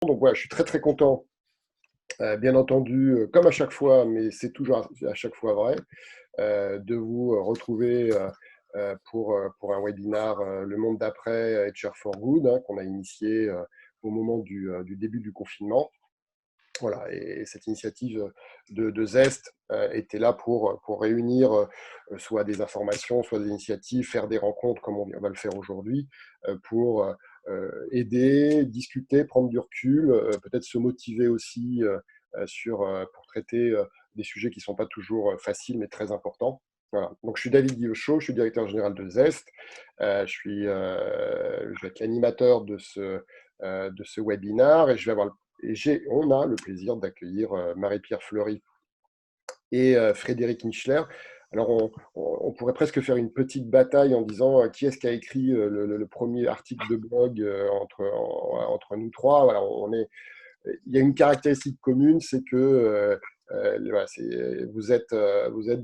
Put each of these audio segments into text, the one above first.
Donc voilà, je suis très très content, bien entendu, comme à chaque fois, mais c'est toujours à chaque fois vrai, de vous retrouver pour un webinar Le monde d'après HR for Good, hein, qu'on a initié au moment du début du confinement. Voilà, et cette initiative de Zest était là pour réunir soit des informations, soit des initiatives, faire des rencontres comme on va le faire aujourd'hui, pour aider, discuter, prendre du recul, peut-être se motiver aussi pour traiter des sujets qui ne sont pas toujours faciles mais très importants. Voilà. Donc je suis David Guillochot, je suis directeur général de Zest. Je vais être l'animateur de ce webinar et je vais avoir on a le plaisir d'accueillir Marie-Pierre Fleury et Frédéric Michler. Alors, on pourrait presque faire une petite bataille en disant qui est-ce qui a écrit le premier article de blog entre nous trois. Voilà, il y a une caractéristique commune, c'est que voilà, vous êtes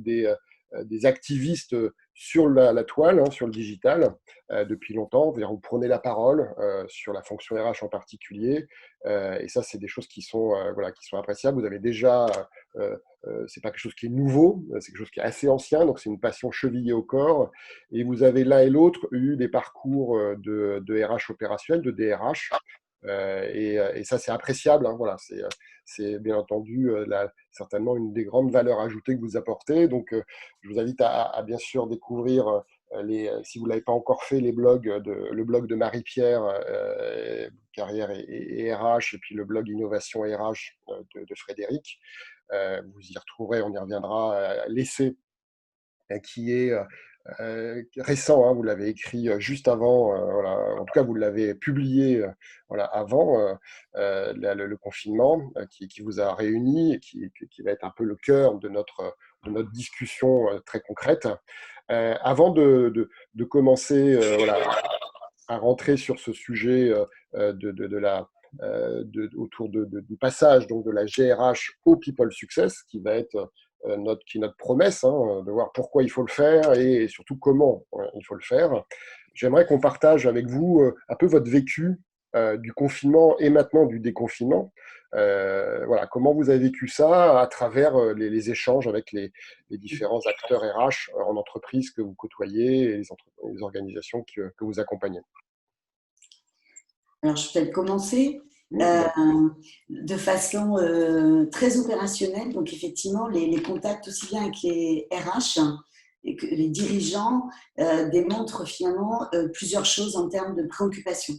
des activistes sur la toile, hein, sur le digital, depuis longtemps. Vous prenez la parole sur la fonction RH en particulier, et ça, c'est des choses voilà, qui sont appréciables. Vous avez déjà, c'est pas quelque chose qui est nouveau, c'est quelque chose qui est assez ancien, donc c'est une passion chevillée au corps. Et vous avez l'un et l'autre eu des parcours de RH opérationnel, de DRH, et ça, c'est appréciable. Hein, voilà, c'est bien entendu certainement une des grandes valeurs ajoutées que vous apportez. Donc, je vous invite à bien sûr découvrir, si vous ne l'avez pas encore fait, le blog de Marie-Pierre, Carrière et RH, et puis le blog Innovation RH de Frédéric. Vous y retrouverez, on y reviendra, l'essai qui est récent, hein, vous l'avez écrit juste avant, voilà, en tout cas vous l'avez publié voilà, avant le confinement, qui vous a réunis et qui va être un peu le cœur de notre discussion très concrète. Avant de commencer voilà, à rentrer sur ce sujet de la autour du passage donc de la GRH au People Success, qui va être notre promesse, hein, de voir pourquoi il faut le faire et surtout comment il faut le faire. J'aimerais qu'on partage avec vous un peu votre vécu du confinement et maintenant du déconfinement. Voilà, comment vous avez vécu ça à travers les échanges avec les différents acteurs RH en entreprise que vous côtoyez et les organisations que vous accompagnez. Alors, je vais peut-être commencer Mmh. de façon très opérationnelle. Donc, effectivement, les contacts aussi bien avec les RH et que les dirigeants démontrent finalement plusieurs choses en termes de préoccupation.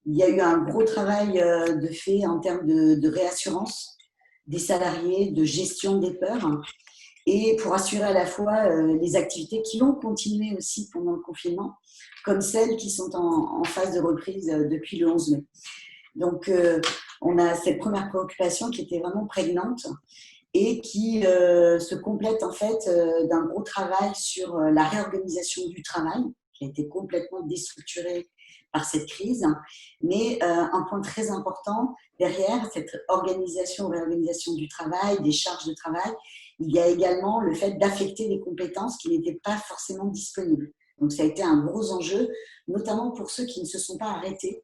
Il y a eu un gros travail de fait en termes de réassurance des salariés, de gestion des peurs, et pour assurer à la fois les activités qui ont continué aussi pendant le confinement, comme celles qui sont en phase de reprise depuis le 11 mai. Donc, on a cette première préoccupation qui était vraiment prégnante et qui se complète en fait d'un gros travail sur la réorganisation du travail, qui a été complètement déstructurée par cette crise. Mais un point très important derrière cette réorganisation du travail, des charges de travail, il y a également le fait d'affecter des compétences qui n'étaient pas forcément disponibles. Donc, ça a été un gros enjeu, notamment pour ceux qui ne se sont pas arrêtés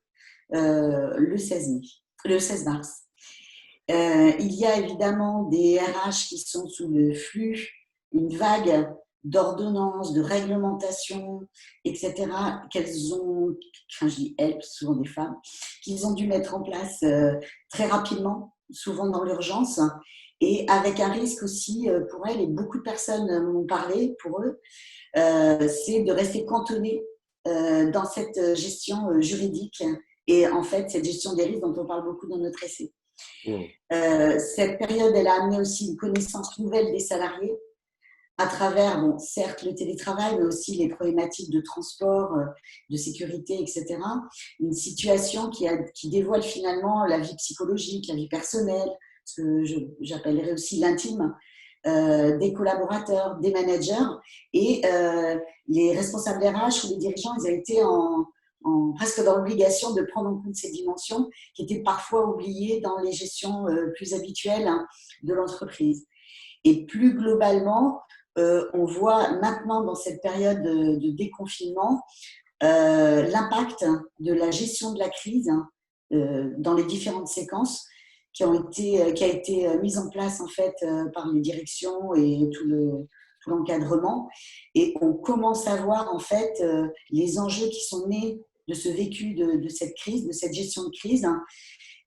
le 16 mai, le 16 mars. Il y a évidemment des RH qui sont sous le flux, une vague d'ordonnances, de réglementations, etc., qu'elles ont, enfin je dis elles, souvent des femmes, qu'ils ont dû mettre en place très rapidement, souvent dans l'urgence, et avec un risque aussi pour elles, et beaucoup de personnes m'ont parlé pour eux, c'est de rester cantonné dans cette gestion juridique et en fait cette gestion des risques dont on parle beaucoup dans notre essai. Mmh. Cette période, elle a amené aussi une connaissance nouvelle des salariés à travers, bon, certes, le télétravail, mais aussi les problématiques de transport, de sécurité, etc. Une situation qui dévoile finalement la vie psychologique, la vie personnelle, ce que j'appellerais aussi l'intime, des collaborateurs, des managers, et les responsables RH ou les dirigeants, ils ont été presque dans l'obligation de prendre en compte ces dimensions qui étaient parfois oubliées dans les gestions plus habituelles, hein, de l'entreprise. Et plus globalement, on voit maintenant dans cette période de déconfinement l'impact de la gestion de la crise dans les différentes séquences qui a été mise en place en fait par les directions et tout l'encadrement. Et on commence à voir en fait les enjeux qui sont nés de ce vécu de cette crise, de cette gestion de crise, hein.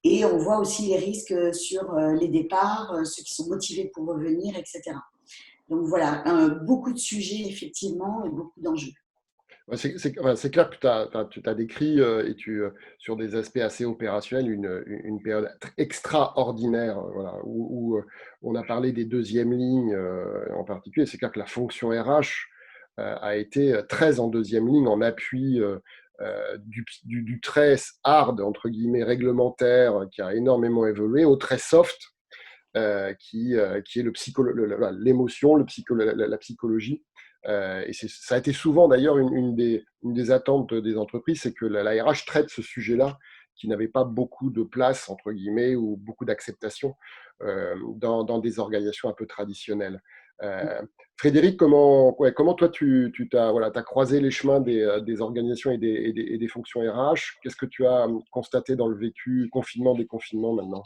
Et on voit aussi les risques sur les départs, ceux qui sont motivés pour revenir, etc. Donc voilà, beaucoup de sujets effectivement et beaucoup d'enjeux. Ouais, c'est clair que tu as décrit sur des aspects assez opérationnels une période extraordinaire, voilà, où on a parlé des deuxièmes lignes en particulier. C'est clair que la fonction RH a été très en deuxième ligne en appui du très hard, entre guillemets, réglementaire qui a énormément évolué, au très soft qui est l'émotion, la psychologie. Et ça a été souvent d'ailleurs une des attentes des entreprises, c'est que la RH traite ce sujet-là qui n'avait pas beaucoup de place, entre guillemets, ou beaucoup d'acceptation dans des organisations un peu traditionnelles. Frédéric, comment toi tu t'as croisé les chemins des organisations et des fonctions RH? Qu'est-ce que tu as constaté dans le vécu confinement, déconfinement maintenant?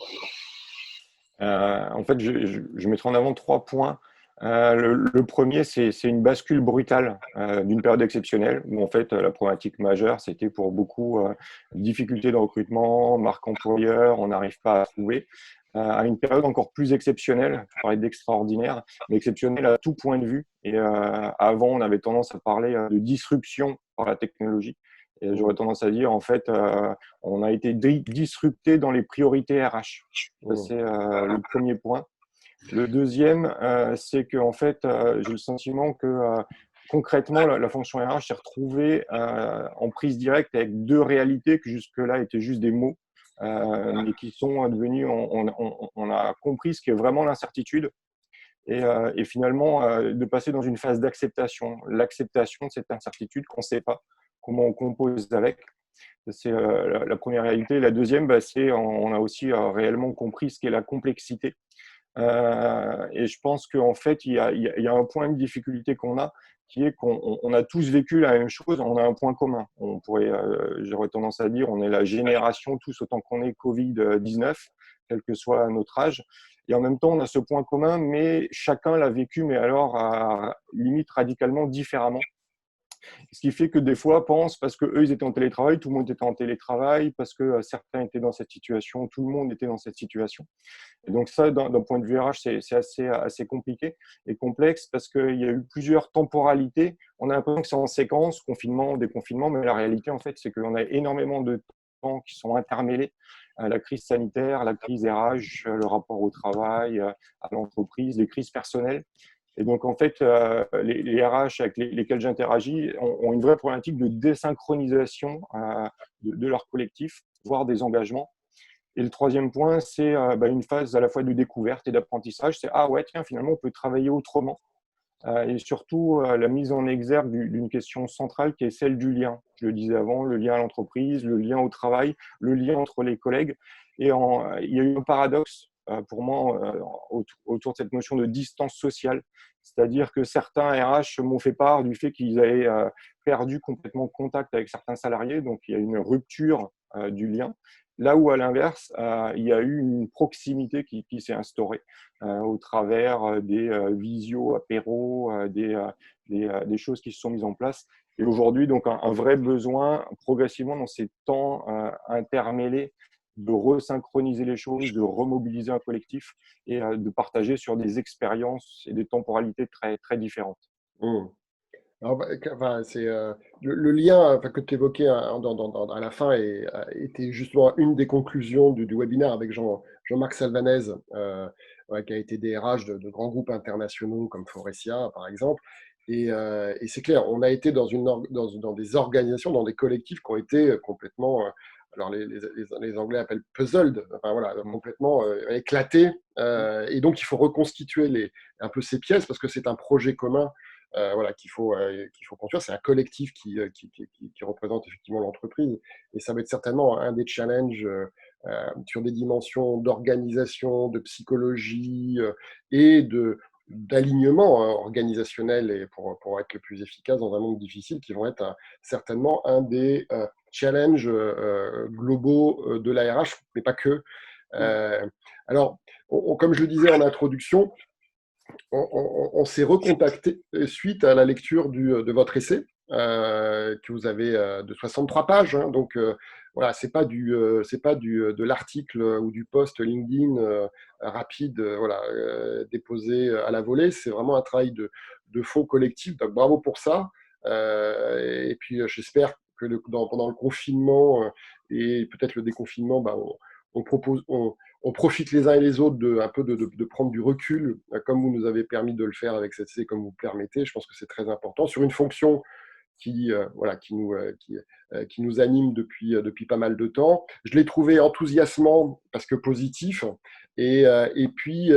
En fait, je mettrai en avant 3 points. Le premier, c'est une bascule brutale d'une période exceptionnelle où en fait la problématique majeure, c'était pour beaucoup difficultés de recrutement, marque employeur, on n'arrive pas à trouver, à une période encore plus exceptionnelle. Je parlais d'extraordinaire, mais exceptionnelle à tout point de vue. Et avant, on avait tendance à parler de disruption par la technologie. Et j'aurais tendance à dire, en fait, on a été disrupté dans les priorités RH. Ça, c'est le premier point. Le deuxième, c'est que en fait, j'ai le sentiment que concrètement, la fonction RH s'est retrouvée en prise directe avec deux réalités qui jusque-là étaient juste des mots, mais qui sont devenus, on a compris ce qu'est vraiment l'incertitude et finalement de passer dans une phase d'acceptation. L'acceptation de cette incertitude qu'on ne sait pas comment on compose avec. C'est la première réalité. La deuxième, c'est on a aussi réellement compris ce qu'est la complexité. Et je pense qu'en fait, il y a un point de difficulté qu'on a, qui est qu'on a tous vécu la même chose, on a un point commun. On pourrait, j'aurais tendance à dire, on est la génération tous autant qu'on est Covid-19, quel que soit notre âge. Et en même temps, on a ce point commun, mais chacun l'a vécu, mais alors limite radicalement différemment. Ce qui fait que des fois, pense parce que eux ils étaient en télétravail, tout le monde était en télétravail, parce que certains étaient dans cette situation, tout le monde était dans cette situation. Et donc ça, d'un point de vue RH, c'est assez compliqué et complexe parce qu'il y a eu plusieurs temporalités. On a l'impression que c'est en séquence, confinement, déconfinement, mais la réalité, en fait, c'est qu'on a énormément de temps qui sont intermêlés. La crise sanitaire, la crise RH, le rapport au travail, à l'entreprise, les crises personnelles. Et donc, en fait, les RH avec lesquels j'interagis ont une vraie problématique de désynchronisation de leur collectif, voire des engagements. Et le troisième point, c'est une phase à la fois de découverte et d'apprentissage. C'est ah ouais, tiens, finalement, on peut travailler autrement. Et surtout, la mise en exergue d'une question centrale qui est celle du lien. Je le disais avant, le lien à l'entreprise, le lien au travail, le lien entre les collègues. Et il y a eu un paradoxe pour moi autour de cette notion de distance sociale. C'est-à-dire que certains RH m'ont fait part du fait qu'ils avaient perdu complètement contact avec certains salariés. Donc, il y a une rupture du lien. Là où, à l'inverse, il y a eu une proximité qui s'est instaurée au travers des visio, apéros, des choses qui se sont mises en place. Et aujourd'hui, donc, un vrai besoin, progressivement, dans ces temps intermêlés, de resynchroniser les choses, de remobiliser un collectif et de partager sur des expériences et des temporalités très, très différentes. Mmh. Alors, c'est le lien que tu évoquais à la fin était justement une des conclusions du webinaire avec Jean-Marc Salvanez, qui a été DRH de grands groupes internationaux comme Forestia, par exemple. Et c'est clair, on a été dans des organisations, dans des collectifs qui ont été complètement, alors les Anglais appellent puzzled, enfin, voilà, complètement éclatés. Et donc, il faut reconstituer un peu ces pièces parce que c'est un projet commun voilà, qu'il faut construire. C'est un collectif qui représente effectivement l'entreprise. Et ça va être certainement un des challenges sur des dimensions d'organisation, de psychologie et d'alignement organisationnel et pour être le plus efficace dans un monde difficile, qui vont être certainement un des challenges globaux de la RH, mais pas que. Alors, comme je le disais en introduction, on s'est recontacté suite à la lecture de votre essai que vous avez de 63 pages. Hein, donc voilà, c'est pas de l'article ou du post LinkedIn rapide, voilà, déposé à la volée. C'est vraiment un travail de fond collectif. Donc bravo pour ça. Et puis j'espère que pendant le confinement et peut-être le déconfinement, bah, on profite les uns et les autres un peu de prendre du recul, comme vous nous avez permis de le faire avec cette C, comme vous le permettez. Je pense que c'est très important sur une fonction voilà, qui nous anime depuis pas mal de temps. Je l'ai trouvé enthousiasmant parce que positif, et puis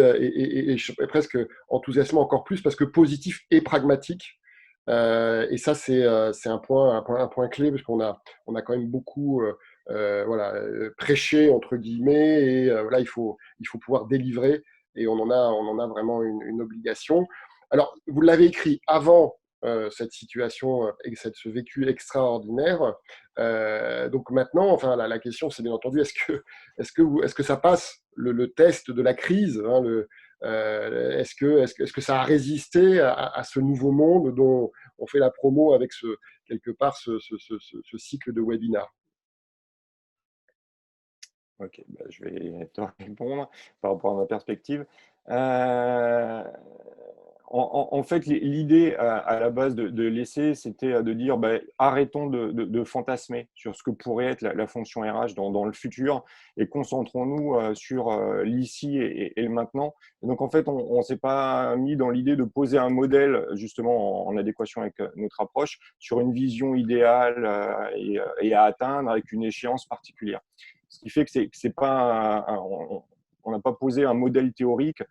presque enthousiasmant encore plus parce que positif et pragmatique. Et ça, c'est un point clé parce on a quand même beaucoup voilà, prêché, entre guillemets, et voilà, il faut pouvoir délivrer, et on en a vraiment une obligation. Alors, vous l'avez écrit avant cette situation et ce vécu extraordinaire. Donc maintenant, enfin, la question, c'est bien entendu, est-ce que ça passe le test de la crise, hein, est-ce que ça a résisté à ce nouveau monde dont on fait la promo avec quelque part ce cycle de webinaires? Ok, bah, je vais te répondre par rapport à ma perspective. Euh, en fait, l'idée à la base de l'essai, c'était de dire bah, arrêtons de fantasmer sur ce que pourrait être la fonction RH dans le futur et concentrons-nous sur l'ici et le maintenant. Et donc, en fait, on ne s'est pas mis dans l'idée de poser un modèle justement en adéquation avec notre approche sur une vision idéale et à atteindre avec une échéance particulière. Ce qui fait que c'est pas on n'a pas posé un modèle théorique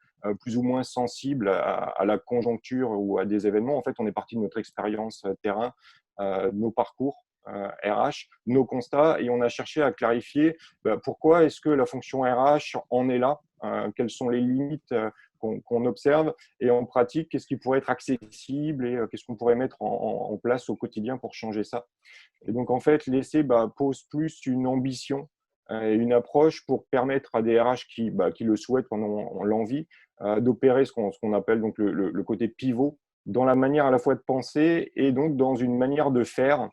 plus ou moins sensible à la conjoncture ou à des événements. En fait, on est parti de notre expérience terrain, de nos parcours RH, nos constats, et on a cherché à clarifier pourquoi est-ce que la fonction RH en est là, quelles sont les limites qu'on observe, et en pratique, qu'est-ce qui pourrait être accessible et qu'est-ce qu'on pourrait mettre en place au quotidien pour changer ça. Et donc, en fait, l'essai pose plus une ambition et une approche pour permettre à des RH qui le souhaitent, en ont l'envie, d'opérer ce qu'on appelle donc le côté pivot dans la manière à la fois de penser et donc dans une manière de faire,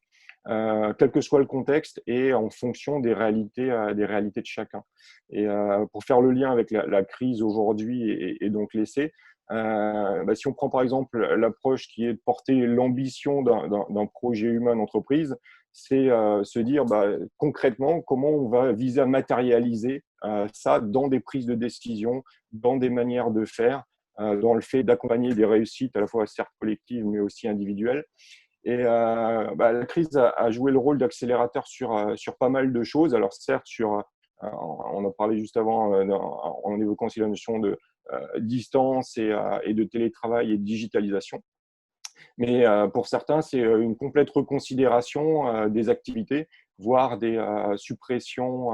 quel que soit le contexte et en fonction des réalités de chacun. Et pour faire le lien avec la crise aujourd'hui et donc l'essai, si on prend par exemple l'approche qui est de porter l'ambition d'un projet humain d'entreprise, c'est se dire concrètement comment on va viser à matérialiser ça dans des prises de décision, dans des manières de faire, dans le fait d'accompagner des réussites à la fois certes collectives mais aussi individuelles. Et la crise a joué le rôle d'accélérateur sur pas mal de choses. Alors certes, on en parlait juste avant en évoquant aussi la notion de distance et de télétravail et de digitalisation. Mais pour certains, c'est une complète reconsidération des activités, voire des suppressions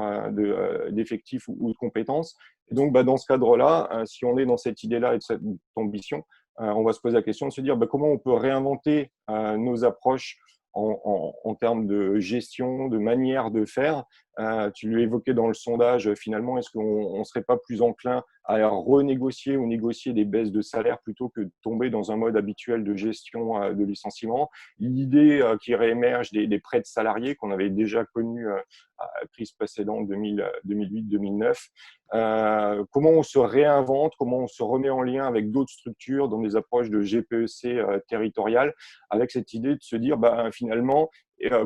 d'effectifs ou de compétences. Et donc, dans ce cadre-là, si on est dans cette idée-là et de cette ambition, on va se poser la question de se dire comment on peut réinventer nos approches en termes de gestion, de manière de faire. Tu l'as évoqué dans le sondage, finalement, est-ce qu'on ne serait pas plus enclin à renégocier ou négocier des baisses de salaire plutôt que de tomber dans un mode habituel de gestion de licenciement? L'idée qui réémerge des prêts de salariés qu'on avait déjà connus à la crise précédente 2008-2009. Comment on se réinvente, comment on se remet en lien avec d'autres structures dans des approches de GPEC territoriales, avec cette idée de se dire finalement,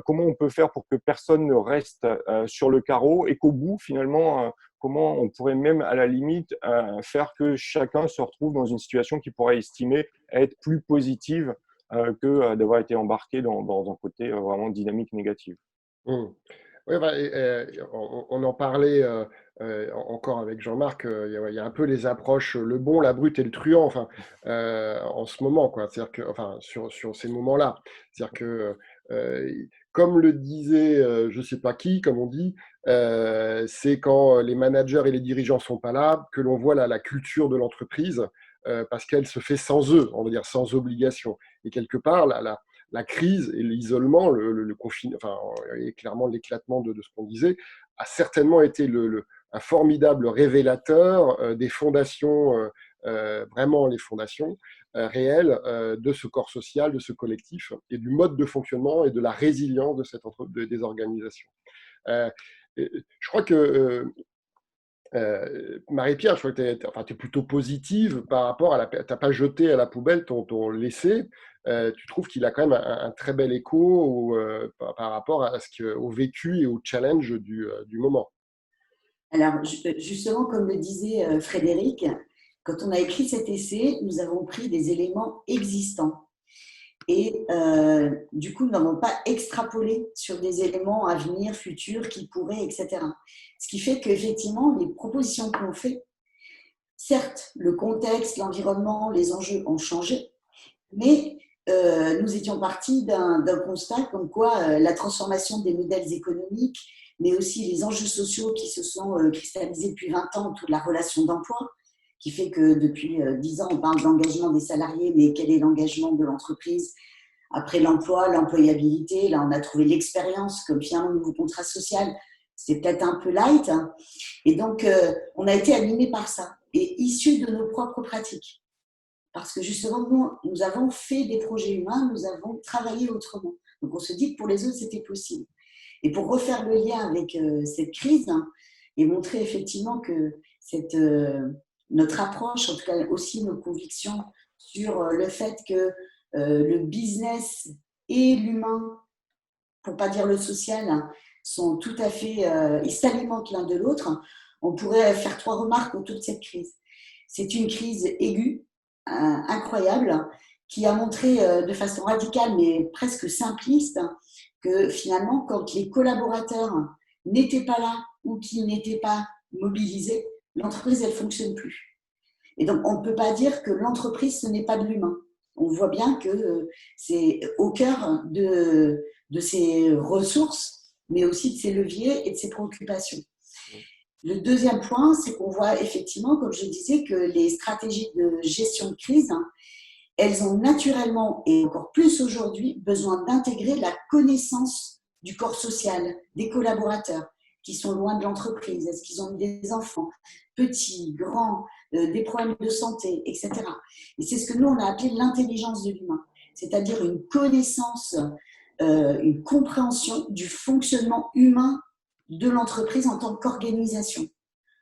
comment on peut faire pour que personne ne reste sur le carreau et qu'au bout, finalement, comment on pourrait même, à la limite, faire que chacun se retrouve dans une situation qui pourrait estimer être plus positive que d'avoir été embarqué dans un côté vraiment dynamique négative. Mmh. Oui, on en parlait encore avec Jean-Marc. Il y a un peu les approches, le bon, la brute et le truand, enfin, en ce moment, quoi. C'est-à-dire que, enfin, sur ces moments-là, c'est-à-dire que, comme le disait, je sais pas qui, comme on dit, c'est quand les managers et les dirigeants sont pas là que l'on voit la culture de l'entreprise parce qu'elle se fait sans eux, on va dire sans obligation. Et quelque part, la crise et l'isolement, le confinement, enfin, et clairement l'éclatement de ce qu'on disait, a certainement été un formidable révélateur des fondations, vraiment les fondations réelles de ce corps social, de ce collectif, et du mode de fonctionnement et de la résilience des organisations. Je crois que Marie-Pierre, je crois que tu es plutôt positive par rapport à tu n'as pas jeté à la poubelle ton laissé. Tu trouves qu'il a quand même un très bel écho par rapport au vécu et au challenge du moment. Alors, justement, comme le disait Frédéric, quand on a écrit cet essai, nous avons pris des éléments existants. Et du coup, nous n'avons pas extrapolé sur des éléments à venir, futurs, qui pourraient, etc. Ce qui fait qu'effectivement, les propositions qu'on fait, certes, le contexte, l'environnement, les enjeux ont changé, mais nous étions partis d'un constat comme quoi la transformation des modèles économiques, mais aussi les enjeux sociaux qui se sont cristallisés depuis 20 ans autour de la relation d'emploi, qui fait que depuis 10 ans, on parle d'engagement des salariés, mais quel est l'engagement de l'entreprise? Après l'emploi, l'employabilité, là on a trouvé l'expérience comme finalement le nouveau contrat social, c'est peut-être un peu light. Et donc, on a été animés par ça, et issus de nos propres pratiques. Parce que justement, nous avons fait des projets humains, nous avons travaillé autrement. Donc, on se dit que pour les autres, c'était possible. Et pour refaire le lien avec cette crise et montrer effectivement que notre approche, en tout cas aussi nos convictions sur le fait que le business et l'humain, pour ne pas dire le social, sont tout à fait, ils s'alimentent l'un de l'autre, on pourrait faire 3 remarques autour de cette crise. C'est une crise aiguë, incroyable, qui a montré de façon radicale, mais presque simpliste, que finalement, quand les collaborateurs n'étaient pas là ou qu'ils n'étaient pas mobilisés, l'entreprise, elle ne fonctionne plus. Et donc, on ne peut pas dire que l'entreprise, ce n'est pas de l'humain. On voit bien que c'est au cœur de ses ressources, mais aussi de ses leviers et de ses préoccupations. Le deuxième point, c'est qu'on voit effectivement, comme je disais, que les stratégies de gestion de crise, elles ont naturellement, et encore plus aujourd'hui, besoin d'intégrer la connaissance du corps social, des collaborateurs qui sont loin de l'entreprise. Est-ce qu'ils ont des enfants, petits, grands, des problèmes de santé, etc. Et c'est ce que nous, on a appelé l'intelligence de l'humain, c'est-à-dire une connaissance, une compréhension du fonctionnement humain de l'entreprise en tant qu'organisation,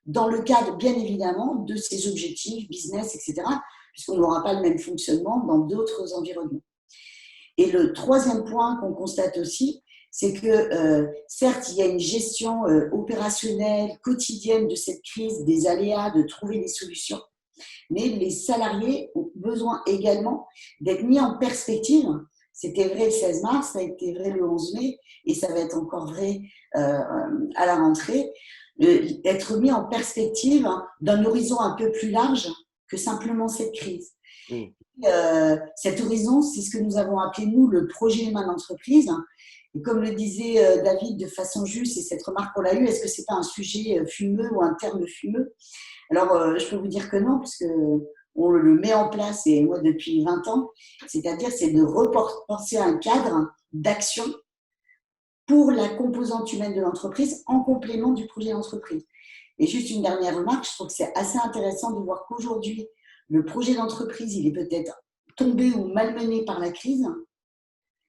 dans le cadre, bien évidemment, de ses objectifs, business, etc., puisqu'on n'aura pas le même fonctionnement dans d'autres environnements. Et le troisième point qu'on constate aussi, c'est que certes, il y a une gestion opérationnelle, quotidienne de cette crise, des aléas, de trouver des solutions, mais les salariés ont besoin également d'être mis en perspective. C'était vrai le 16 mars, ça a été vrai le 11 mai, et ça va être encore vrai à la rentrée, être mis en perspective d'un horizon un peu plus large que simplement cette crise. Cet horizon, c'est ce que nous avons appelé, nous, le projet humain d'entreprise. Et comme le disait David de façon juste, et cette remarque qu'on a eue, est-ce que ce n'est pas un sujet fumeux ou un terme fumeux? Alors, je peux vous dire que non, puisque on le met en place, et moi depuis 20 ans, c'est-à-dire c'est de repenser un cadre d'action pour la composante humaine de l'entreprise en complément du projet d'entreprise. Et juste une dernière remarque, je trouve que c'est assez intéressant de voir qu'aujourd'hui, le projet d'entreprise, il est peut-être tombé ou malmené par la crise,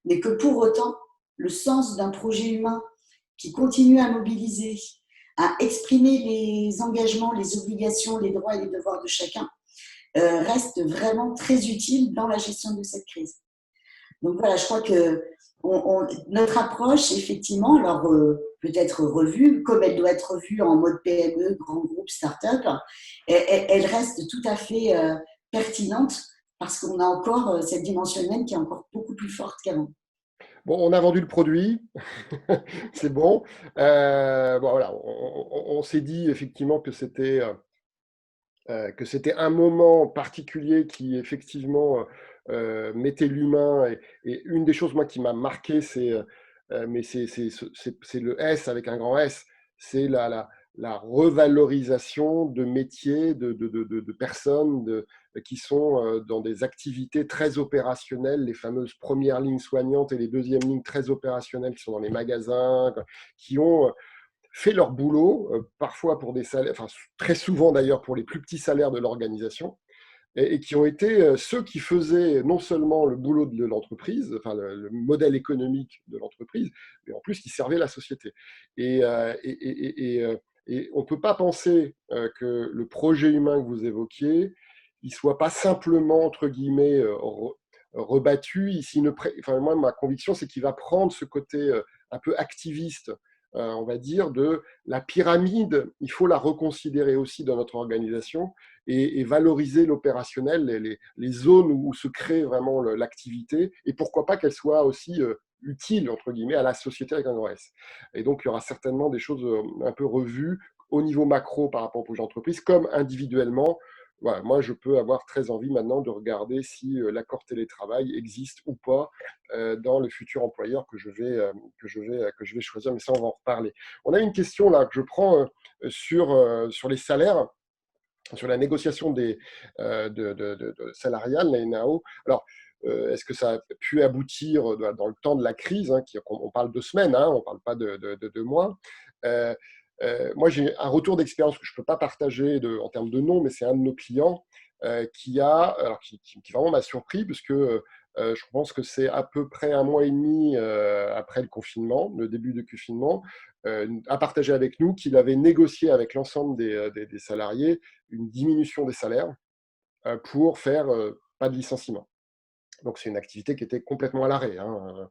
mais que pour autant, le sens d'un projet humain qui continue à mobiliser, à exprimer les engagements, les obligations, les droits et les devoirs de chacun, reste vraiment très utile dans la gestion de cette crise. Donc voilà, je crois que notre approche, effectivement, alors peut-être revue, comme elle doit être revue en mode PME, grand groupe, start-up, elle reste tout à fait pertinente parce qu'on a encore cette dimension humaine qui est encore beaucoup plus forte qu'avant. Bon, on a vendu le produit, c'est bon. Bon, voilà, on s'est dit effectivement que c'était un moment particulier qui effectivement mettait l'humain. Et une des choses, moi, qui m'a marqué, c'est le S avec un grand S, c'est la revalorisation de métiers, de personnes, qui sont dans des activités très opérationnelles, les fameuses premières lignes soignantes et les deuxièmes lignes très opérationnelles qui sont dans les magasins, qui ont fait leur boulot, parfois pour des salaires, enfin très souvent d'ailleurs pour les plus petits salaires de l'organisation, et qui ont été ceux qui faisaient non seulement le boulot de l'entreprise, enfin le modèle économique de l'entreprise, mais en plus qui servaient la société. Et on ne peut pas penser que le projet humain que vous évoquiez, il ne soit pas simplement, entre guillemets, rebattu. Enfin, moi, ma conviction, c'est qu'il va prendre ce côté un peu activiste, on va dire, de la pyramide. Il faut la reconsidérer aussi dans notre organisation et valoriser l'opérationnel, les zones où se crée vraiment l'activité, et pourquoi pas qu'elle soit aussi utile, entre guillemets, à la société avec un grand S. Et donc, il y aura certainement des choses un peu revues au niveau macro par rapport aux projets d'entreprise, comme individuellement. Voilà, moi, je peux avoir très envie maintenant de regarder si l'accord télétravail existe ou pas dans le futur employeur que je vais choisir, mais ça, on va en reparler. On a une question là que je prends sur les salaires, sur la négociation de salariale, la NAO. Alors, est-ce que ça a pu aboutir dans le temps de la crise, hein, on parle de semaines, hein, on ne parle pas de mois. Moi, j'ai un retour d'expérience que je ne peux pas partager en termes de nom, mais c'est un de nos clients qui vraiment m'a surpris, parce que je pense que c'est à peu près un mois et demi après le confinement, le début du confinement, a partagé avec nous qu'il avait négocié avec l'ensemble des salariés une diminution des salaires pour faire pas de licenciement. Donc, c'est une activité qui était complètement à l'arrêt, hein.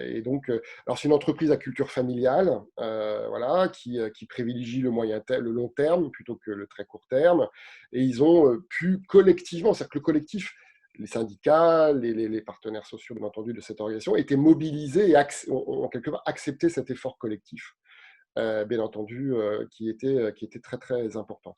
Et donc, alors c'est une entreprise à culture familiale, voilà, qui privilégie le long terme plutôt que le très court terme. Et ils ont pu collectivement, c'est-à-dire que le collectif, les syndicats, les partenaires sociaux, bien entendu, de cette organisation, étaient mobilisés et ont quelque part accepté cet effort collectif, bien entendu, qui était très, très important.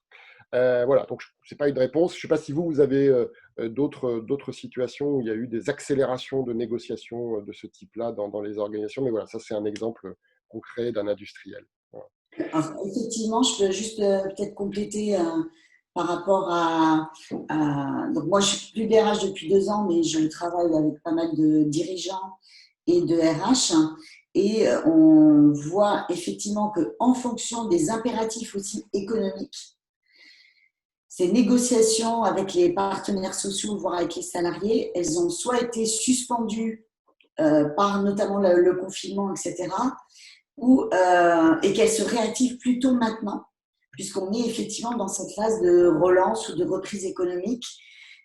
Voilà, donc ce n'est pas une réponse. Je ne sais pas si vous avez d'autres situations où il y a eu des accélérations de négociations de ce type-là dans les organisations, mais voilà, ça c'est un exemple concret d'un industriel. Voilà. Alors, effectivement, je peux juste peut-être compléter par rapport Donc, moi, je suis plus DRH depuis 2 ans, mais je travaille avec pas mal de dirigeants et de RH. Et on voit effectivement qu'en fonction des impératifs aussi économiques, ces négociations avec les partenaires sociaux, voire avec les salariés, elles ont soit été suspendues par notamment le confinement, etc., et qu'elles se réactivent plutôt maintenant, puisqu'on est effectivement dans cette phase de relance ou de reprise économique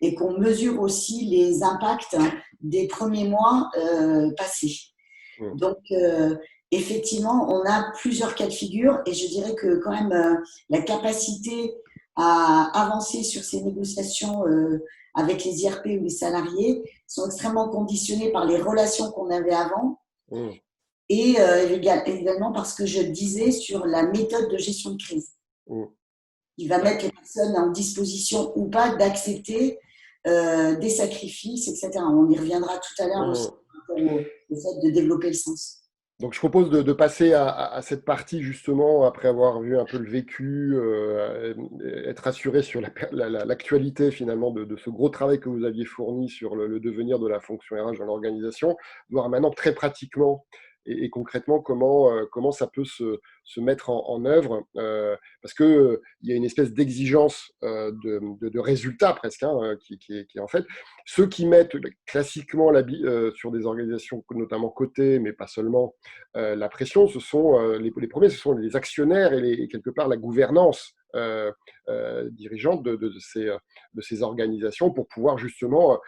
et qu'on mesure aussi les impacts des premiers mois passés. Donc, effectivement, on a plusieurs cas de figure, et je dirais que quand même la capacité à avancer sur ces négociations avec les IRP ou les salariés sont extrêmement conditionnées par les relations qu'on avait avant. Et également parce que je disais sur la méthode de gestion de crise. Il va mettre les personnes en disposition ou pas d'accepter des sacrifices, etc. On y reviendra tout à l'heure aussi au fait de développer le sens. Donc, je propose de passer à cette partie, justement, après avoir vu un peu le vécu, être rassuré sur l'actualité, finalement, de ce gros travail que vous aviez fourni sur le devenir de la fonction RH dans l'organisation, voir maintenant très pratiquement et concrètement comment ça peut se mettre en œuvre, parce qu'il y a une espèce d'exigence de résultat presque, hein, qui est en fait, ceux qui mettent classiquement sur des organisations notamment cotées, mais pas seulement, la pression, ce sont les premiers, ce sont les actionnaires et quelque part la gouvernance dirigeante de ces organisations, pour pouvoir justement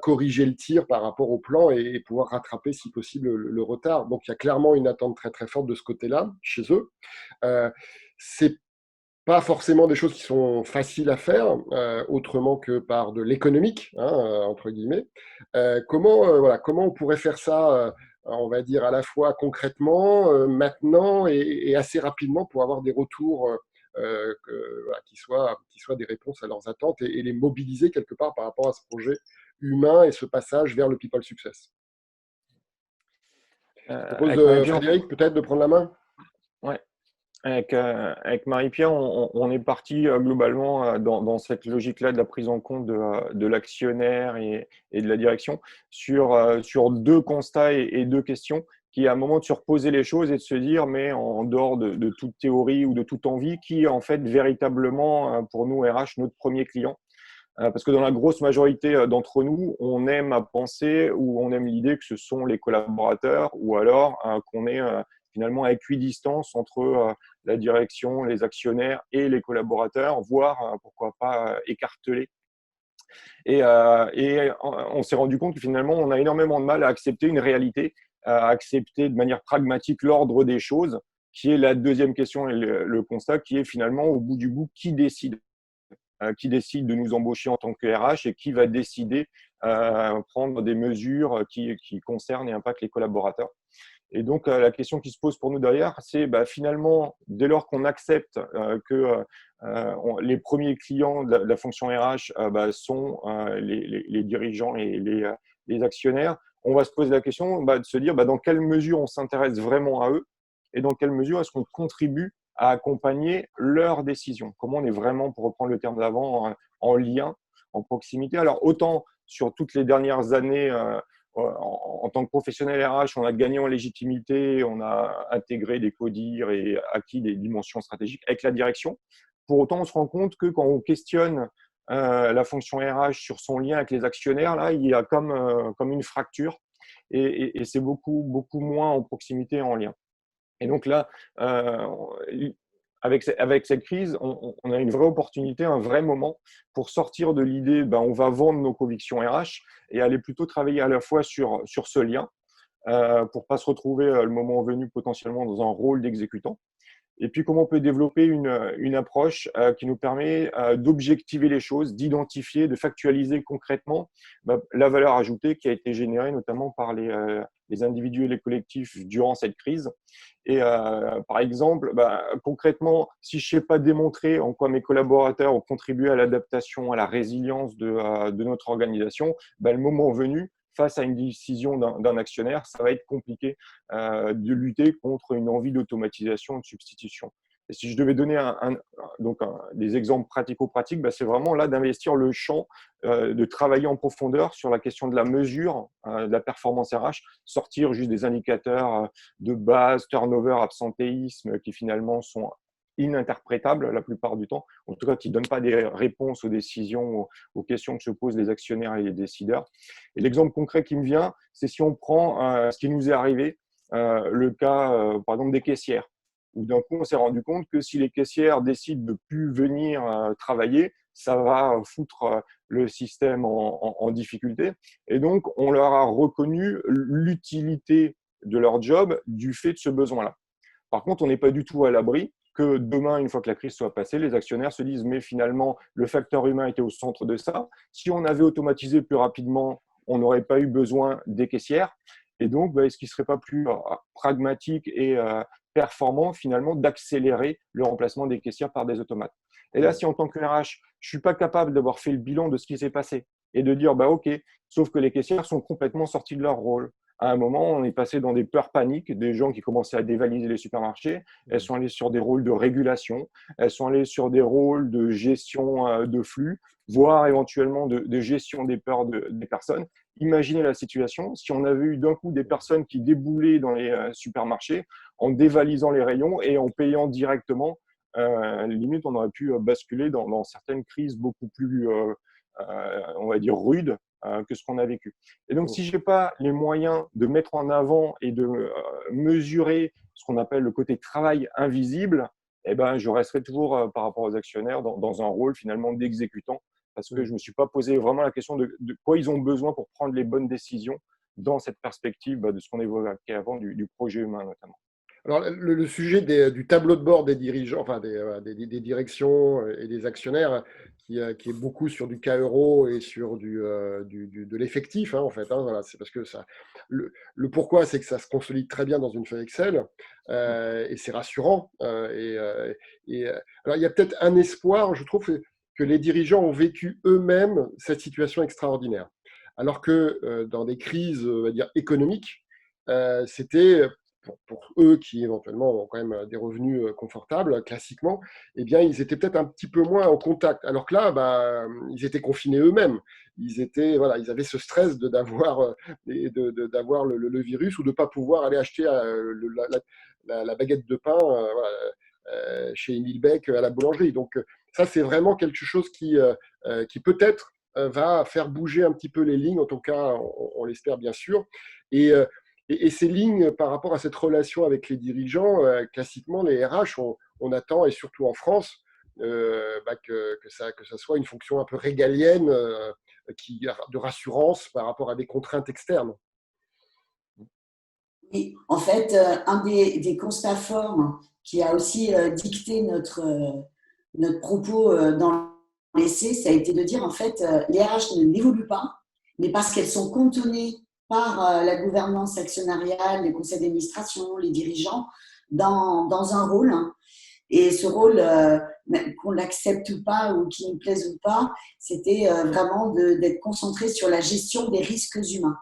corriger le tir par rapport au plan et pouvoir rattraper si possible le retard. Donc il y a clairement une attente très très forte de ce côté-là chez eux. C'est pas forcément des choses qui sont faciles à faire autrement que par de l'économique, hein, entre guillemets. Comment on pourrait faire ça, on va dire à la fois concrètement, maintenant et assez rapidement, pour avoir des retours qui soient des réponses à leurs attentes et les mobiliser quelque part par rapport à ce projet humain et ce passage vers le People Success. Je propose Frédéric peut-être de prendre la main. Ouais. Avec Marie-Pierre, on est parti globalement dans cette logique-là de la prise en compte de l'actionnaire et de la direction sur deux constats et deux questions qui, à un moment, de se reposer les choses et de se dire, mais en dehors de toute théorie ou de toute envie, qui est en fait véritablement, pour nous, RH, notre premier client. Parce que dans la grosse majorité d'entre nous, on aime à penser ou on aime l'idée que ce sont les collaborateurs ou alors qu'on est finalement à équidistance entre la direction, les actionnaires et les collaborateurs, voire pourquoi pas écartelés. Et on s'est rendu compte que finalement, on a énormément de mal à accepter une réalité, à accepter de manière pragmatique l'ordre des choses, qui est la deuxième question et le constat, qui est finalement au bout du bout, qui décide de nous embaucher en tant que RH et qui va décider prendre des mesures qui concernent et impactent les collaborateurs. Et donc, la question qui se pose pour nous derrière, c'est finalement, dès lors qu'on accepte que les premiers clients de la fonction RH sont les dirigeants et les actionnaires, on va se poser la question de se dire dans quelle mesure on s'intéresse vraiment à eux et dans quelle mesure est-ce qu'on contribue à accompagner leurs décisions. Comment on est vraiment, pour reprendre le terme d'avant, en lien, en proximité. Alors, autant sur toutes les dernières années, en tant que professionnel RH, on a gagné en légitimité, on a intégré des CODIR et acquis des dimensions stratégiques avec la direction. Pour autant, on se rend compte que quand on questionne la fonction RH sur son lien avec les actionnaires, là, il y a comme une fracture et c'est beaucoup moins en proximité et en lien. Et donc là, avec cette crise, on a une vraie opportunité, un vrai moment pour sortir de l'idée on va vendre nos convictions RH et aller plutôt travailler à la fois sur ce lien pour ne pas se retrouver le moment venu potentiellement dans un rôle d'exécutant. Et puis, comment on peut développer une approche qui nous permet d'objectiver les choses, d'identifier, de factualiser concrètement la valeur ajoutée qui a été générée notamment par les individus et les collectifs durant cette crise. Et par exemple, concrètement, si je ne sais pas démontrer en quoi mes collaborateurs ont contribué à l'adaptation, à la résilience de notre organisation, le moment venu, face à une décision d'un actionnaire, ça va être compliqué de lutter contre une envie d'automatisation, de substitution. Et si je devais donner des exemples pratico-pratiques, c'est vraiment là d'investir le champ, de travailler en profondeur sur la question de la mesure de la performance RH, sortir juste des indicateurs de base, turnover, absentéisme, qui finalement sont ininterprétables la plupart du temps, en tout cas qui ne donnent pas des réponses aux décisions, aux questions que se posent les actionnaires et les décideurs. Et l'exemple concret qui me vient, c'est si on prend ce qui nous est arrivé, le cas par exemple des caissières, où d'un coup on s'est rendu compte que si les caissières décident de ne plus venir travailler, ça va foutre le système en difficulté. Et donc on leur a reconnu l'utilité de leur job du fait de ce besoin-là. Par contre, on n'est pas du tout à l'abri que demain, une fois que la crise soit passée, les actionnaires se disent mais finalement, le facteur humain était au centre de ça. Si on avait automatisé plus rapidement, on n'aurait pas eu besoin des caissières. Et donc, est-ce qu'il ne serait pas plus pragmatique et performant finalement d'accélérer le remplacement des caissières par des automates? Et là, si en tant que RH, je ne suis pas capable d'avoir fait le bilan de ce qui s'est passé et de dire OK, sauf que les caissières sont complètement sorties de leur rôle. À un moment, on est passé dans des peurs paniques, des gens qui commençaient à dévaliser les supermarchés. Elles sont allées sur des rôles de régulation, elles sont allées sur des rôles de gestion de flux, voire éventuellement de gestion des peurs des personnes. Imaginez la situation si on avait eu d'un coup des personnes qui déboulaient dans les supermarchés en dévalisant les rayons et en payant directement. Limite, on aurait pu basculer dans certaines crises beaucoup plus, on va dire, rudes que ce qu'on a vécu. Et donc, si je n'ai pas les moyens de mettre en avant et de mesurer ce qu'on appelle le côté travail invisible, je resterai toujours par rapport aux actionnaires dans un rôle finalement d'exécutant parce que je ne me suis pas posé vraiment la question de quoi ils ont besoin pour prendre les bonnes décisions dans cette perspective de ce qu'on évoquait avant du projet humain notamment. Alors, le sujet du tableau de bord des dirigeants, enfin des directions et des actionnaires, qui est beaucoup sur du cas euro et sur de l'effectif, en fait. Voilà, c'est parce que ça, le pourquoi, c'est que ça se consolide très bien dans une feuille Excel et c'est rassurant. Alors, il y a peut-être un espoir, je trouve, que les dirigeants ont vécu eux-mêmes cette situation extraordinaire. Alors que dans des crises, on va dire, économiques, c'était pour eux qui éventuellement ont quand même des revenus confortables, classiquement, eh bien, ils étaient peut-être un petit peu moins en contact. Alors que là, ils étaient confinés eux-mêmes. Voilà, ils avaient ce stress d'avoir d'avoir le virus ou de ne pas pouvoir aller acheter la baguette de pain voilà, chez Émile Beck à la boulangerie. Donc, ça, c'est vraiment quelque chose qui peut-être va faire bouger un petit peu les lignes, en tout cas, on l'espère bien sûr. Et, euh, et ces lignes par rapport à cette relation avec les dirigeants, classiquement, les RH, on attend, et surtout en France, que ça soit une fonction un peu régalienne, de rassurance par rapport à des contraintes externes. Oui, en fait, un des constats forts qui a aussi dicté notre propos dans l'essai, ça a été de dire en fait, les RH n'évoluent pas, mais parce qu'elles sont cantonnées par la gouvernance actionnariale, les conseils d'administration, les dirigeants, dans un rôle. Et ce rôle, qu'on l'accepte ou pas, ou qu'il nous plaise ou pas, c'était vraiment d'être concentré sur la gestion des risques humains.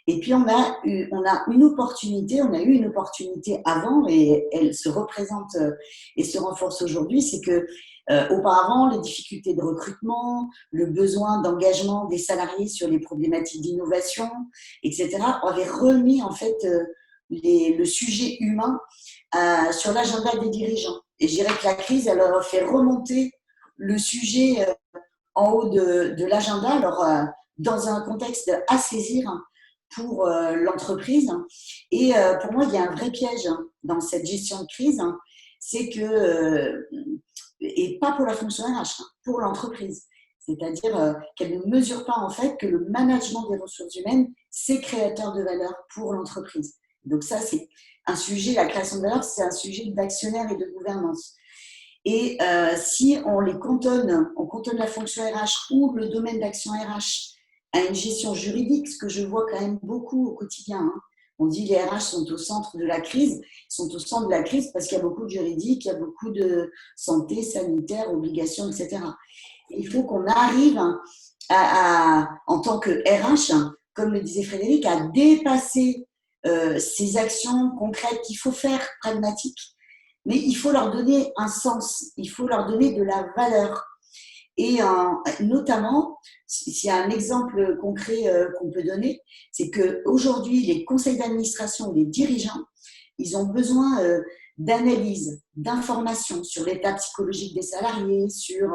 Et puis, on a eu une opportunité avant, et elle se représente et se renforce aujourd'hui, c'est que auparavant, les difficultés de recrutement, le besoin d'engagement des salariés sur les problématiques d'innovation, etc., avaient remis en fait le sujet humain sur l'agenda des dirigeants. Et je dirais que la crise, elle leur a fait remonter le sujet en haut de l'agenda, alors dans un contexte à saisir pour l'entreprise. Et pour moi, il y a un vrai piège dans cette gestion de crise, c'est que, et pas pour la fonction RH, pour l'entreprise. C'est-à-dire qu'elle ne mesure pas en fait que le management des ressources humaines, c'est créateur de valeur pour l'entreprise. Donc ça, c'est un sujet, la création de valeur, c'est un sujet d'actionnaire et de gouvernance. Et si on cantonne la fonction RH ou le domaine d'action RH à une gestion juridique, ce que je vois quand même beaucoup au quotidien. On dit que les RH sont au centre de la crise. Ils sont au centre de la crise parce qu'il y a beaucoup de juridique, il y a beaucoup de santé, sanitaire, obligations, etc. Et il faut qu'on arrive en tant que RH, comme le disait Frédéric, à dépasser ces actions concrètes qu'il faut faire, pragmatiques, mais il faut leur donner un sens, il faut leur donner de la valeur. Et notamment, s'il y a un exemple concret qu'on peut donner, c'est qu'aujourd'hui, les conseils d'administration, les dirigeants, ils ont besoin d'analyse, d'informations sur l'état psychologique des salariés, sur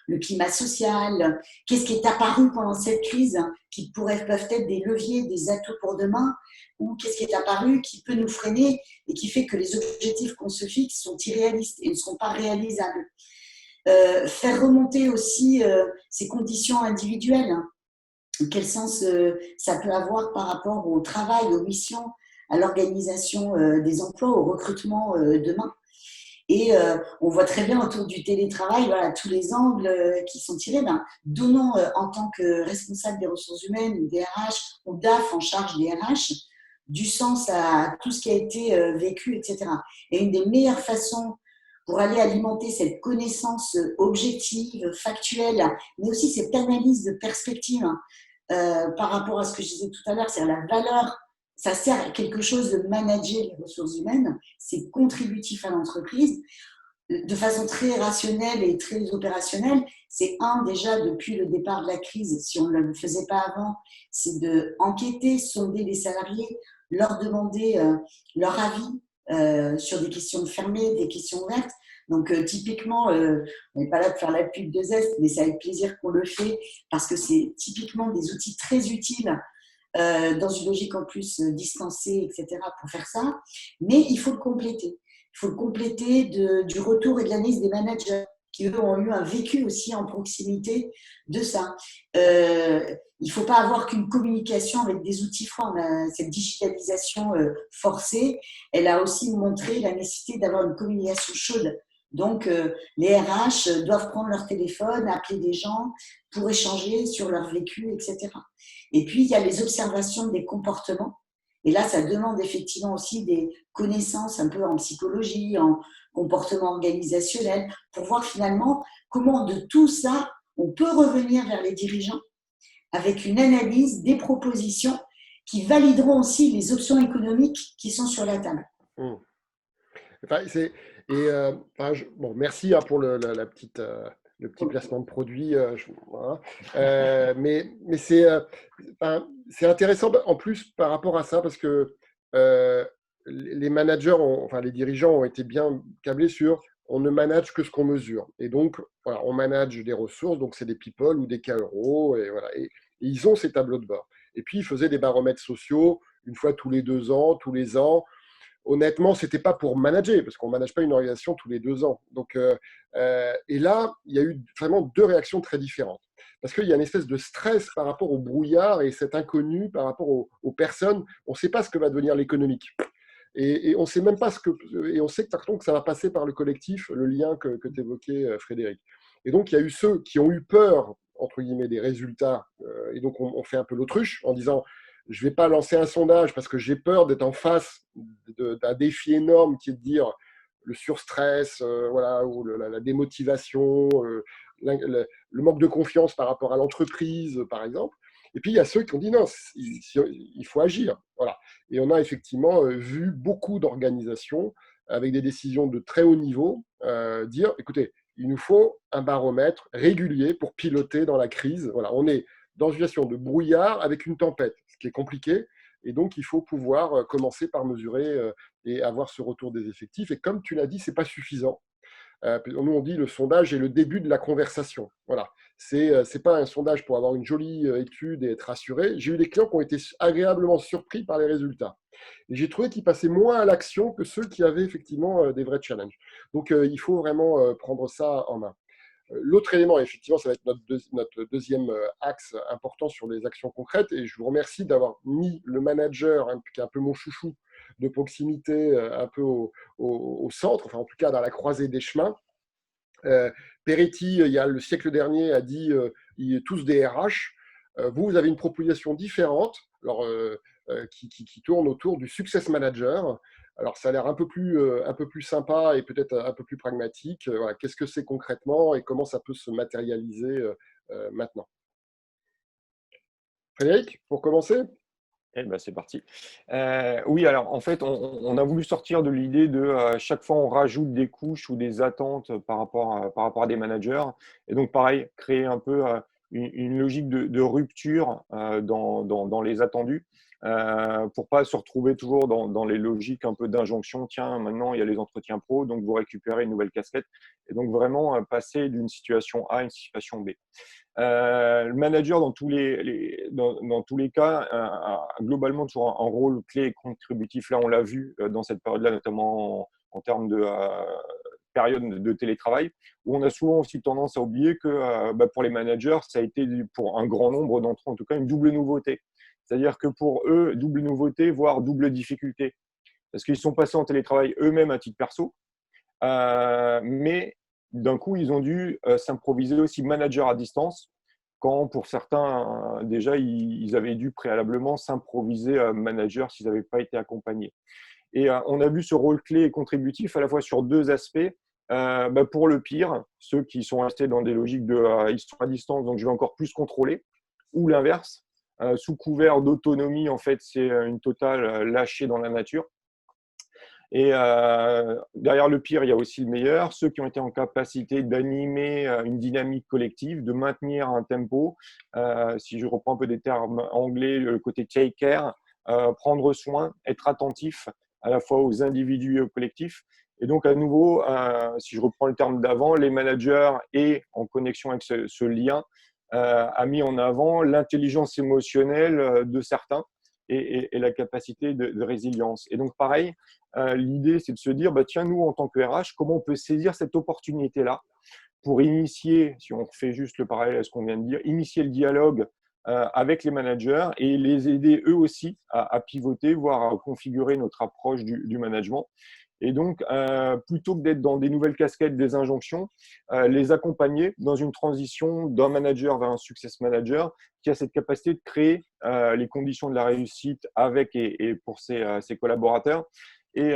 le climat social, qu'est-ce qui est apparu pendant cette crise, qui peuvent être des leviers, des atouts pour demain, ou qu'est-ce qui est apparu qui peut nous freiner et qui fait que les objectifs qu'on se fixe sont irréalistes et ne seront pas réalisables. Faire remonter aussi ces conditions individuelles. Quel sens ça peut avoir par rapport au travail, aux missions, à l'organisation des emplois, au recrutement demain. Et on voit très bien autour du télétravail, voilà, tous les angles qui sont tirés. Donnons en tant que responsable des ressources humaines, ou des RH, ou DAF en charge des RH, du sens à tout ce qui a été vécu, etc. Et une des meilleures façons pour aller alimenter cette connaissance objective, factuelle, mais aussi cette analyse de perspective par rapport à ce que je disais tout à l'heure, c'est la valeur, ça sert à quelque chose de manager les ressources humaines, c'est contributif à l'entreprise, de façon très rationnelle et très opérationnelle. C'est déjà depuis le départ de la crise, si on ne le faisait pas avant, c'est d'enquêter, sonder les salariés, leur demander leur avis sur des questions fermées, des questions ouvertes. Donc, typiquement, on n'est pas là de faire la pub de Zest, mais c'est avec plaisir qu'on le fait parce que c'est typiquement des outils très utiles dans une logique en plus distancée, etc., pour faire ça. Mais il faut le compléter. Il faut le compléter du retour et de l'analyse des managers qui, eux, ont eu un vécu aussi en proximité de ça. Il ne faut pas avoir qu'une communication avec des outils froids. Cette digitalisation forcée, elle a aussi montré la nécessité d'avoir une communication chaude. Donc, les RH doivent prendre leur téléphone, appeler des gens pour échanger sur leur vécu, etc. Et puis, il y a les observations des comportements. Et là, ça demande effectivement aussi des connaissances un peu en psychologie, en comportement organisationnel, pour voir finalement comment de tout ça, on peut revenir vers les dirigeants avec une analyse, des propositions qui valideront aussi les options économiques qui sont sur la table. Mmh. Enfin, bon, merci pour la petite, le petit placement de produit. Voilà. Mais c'est intéressant en plus par rapport à ça parce que les managers, enfin les dirigeants ont été bien câblés sur on ne manage que ce qu'on mesure. Et donc, voilà, on manage des ressources, donc c'est des people ou des KEO, et voilà. Et ils ont ces tableaux de bord. Et puis, ils faisaient des baromètres sociaux une fois tous les 2 ans, tous les ans. Honnêtement, c'était pas pour manager, parce qu'on ne manage pas une organisation tous les 2 ans. Donc, et là, il y a eu vraiment deux réactions très différentes. Parce qu'il y a une espèce de stress par rapport au brouillard et cet inconnu par rapport aux personnes. On ne sait pas ce que va devenir l'économique. Et on sait même pas et on sait par contre que ça va passer par le collectif, le lien que tu évoquais, Frédéric. Et donc, il y a eu ceux qui ont eu peur, entre guillemets, des résultats. Et donc, on fait un peu l'autruche en disant je ne vais pas lancer un sondage parce que j'ai peur d'être en face d'un défi énorme qui est de dire le surstress, voilà, ou la démotivation, le manque de confiance par rapport à l'entreprise, par exemple. Et puis, il y a ceux qui ont dit non, il faut agir. Voilà. Et on a effectivement vu beaucoup d'organisations avec des décisions de très haut niveau dire, écoutez, il nous faut un baromètre régulier pour piloter dans la crise. Voilà, on est dans une situation de brouillard avec une tempête, ce qui est compliqué. Et donc, il faut pouvoir commencer par mesurer et avoir ce retour des effectifs. Et comme tu l'as dit, ce n'est pas suffisant. Nous, on dit le sondage est le début de la conversation. Voilà. C'est pas un sondage pour avoir une jolie étude et être rassuré. J'ai eu des clients qui ont été agréablement surpris par les résultats. Et j'ai trouvé qu'ils passaient moins à l'action que ceux qui avaient effectivement des vrais challenges. Donc, il faut vraiment prendre ça en main. L'autre élément, effectivement, ça va être notre deuxième axe important sur les actions concrètes. Et je vous remercie d'avoir mis le manager, qui est un peu mon chouchou, de proximité, un peu au centre, enfin en tout cas dans la croisée des chemins. Peretti, il y a le siècle dernier, a dit tous des RH. Vous avez une proposition différente alors, qui tourne autour du success manager. Alors, ça a l'air un peu plus sympa et peut-être un peu plus pragmatique. Voilà, qu'est-ce que c'est concrètement et comment ça peut se matérialiser maintenant? Frédéric, pour commencer? Eh ben, c'est parti. Oui, alors en fait, on a voulu sortir de l'idée de chaque fois on rajoute des couches ou des attentes par rapport à des managers. Et donc, pareil, créer un peu une logique de rupture dans les attendus pour pas se retrouver toujours dans les logiques un peu d'injonction. Tiens, maintenant il y a les entretiens pro, donc vous récupérez une nouvelle casquette. Et donc, vraiment passer d'une situation A à une situation B. Le manager, dans dans tous les cas, a globalement toujours un rôle clé et contributif. Là, on l'a vu dans cette période-là, notamment en termes de période de télétravail, où on a souvent aussi tendance à oublier que pour les managers, ça a été, pour un grand nombre d'entre eux en tout cas, une double nouveauté. C'est-à-dire que pour eux, double nouveauté, voire double difficulté. Parce qu'ils sont passés en télétravail eux-mêmes à titre perso, mais d'un coup, ils ont dû s'improviser aussi manager à distance, quand pour certains, déjà, ils avaient dû préalablement s'improviser manager s'ils n'avaient pas été accompagnés. Et on a vu ce rôle clé et contributif à la fois sur deux aspects. Pour le pire, ceux qui sont restés dans des logiques de ils sont à distance, donc je vais encore plus contrôler, ou l'inverse, sous couvert d'autonomie, en fait, c'est une totale lâchée dans la nature. Et derrière le pire, il y a aussi le meilleur, ceux qui ont été en capacité d'animer une dynamique collective, de maintenir un tempo. Si je reprends un peu des termes anglais, le côté take care, prendre soin, être attentif à la fois aux individus et aux collectifs. Et donc, à nouveau, si je reprends le terme d'avant, les managers et en connexion avec ce lien, a mis en avant l'intelligence émotionnelle de certains et la capacité de résilience. Et donc, pareil, l'idée, c'est de se dire, tiens, nous, en tant que RH, comment on peut saisir cette opportunité-là pour initier, si on fait juste le parallèle à ce qu'on vient de dire, initier le dialogue avec les managers et les aider eux aussi à pivoter, voire à configurer notre approche du management. Et donc, plutôt que d'être dans des nouvelles casquettes, des injonctions, les accompagner dans une transition d'un manager vers un success manager qui a cette capacité de créer les conditions de la réussite avec et pour ses collaborateurs. Et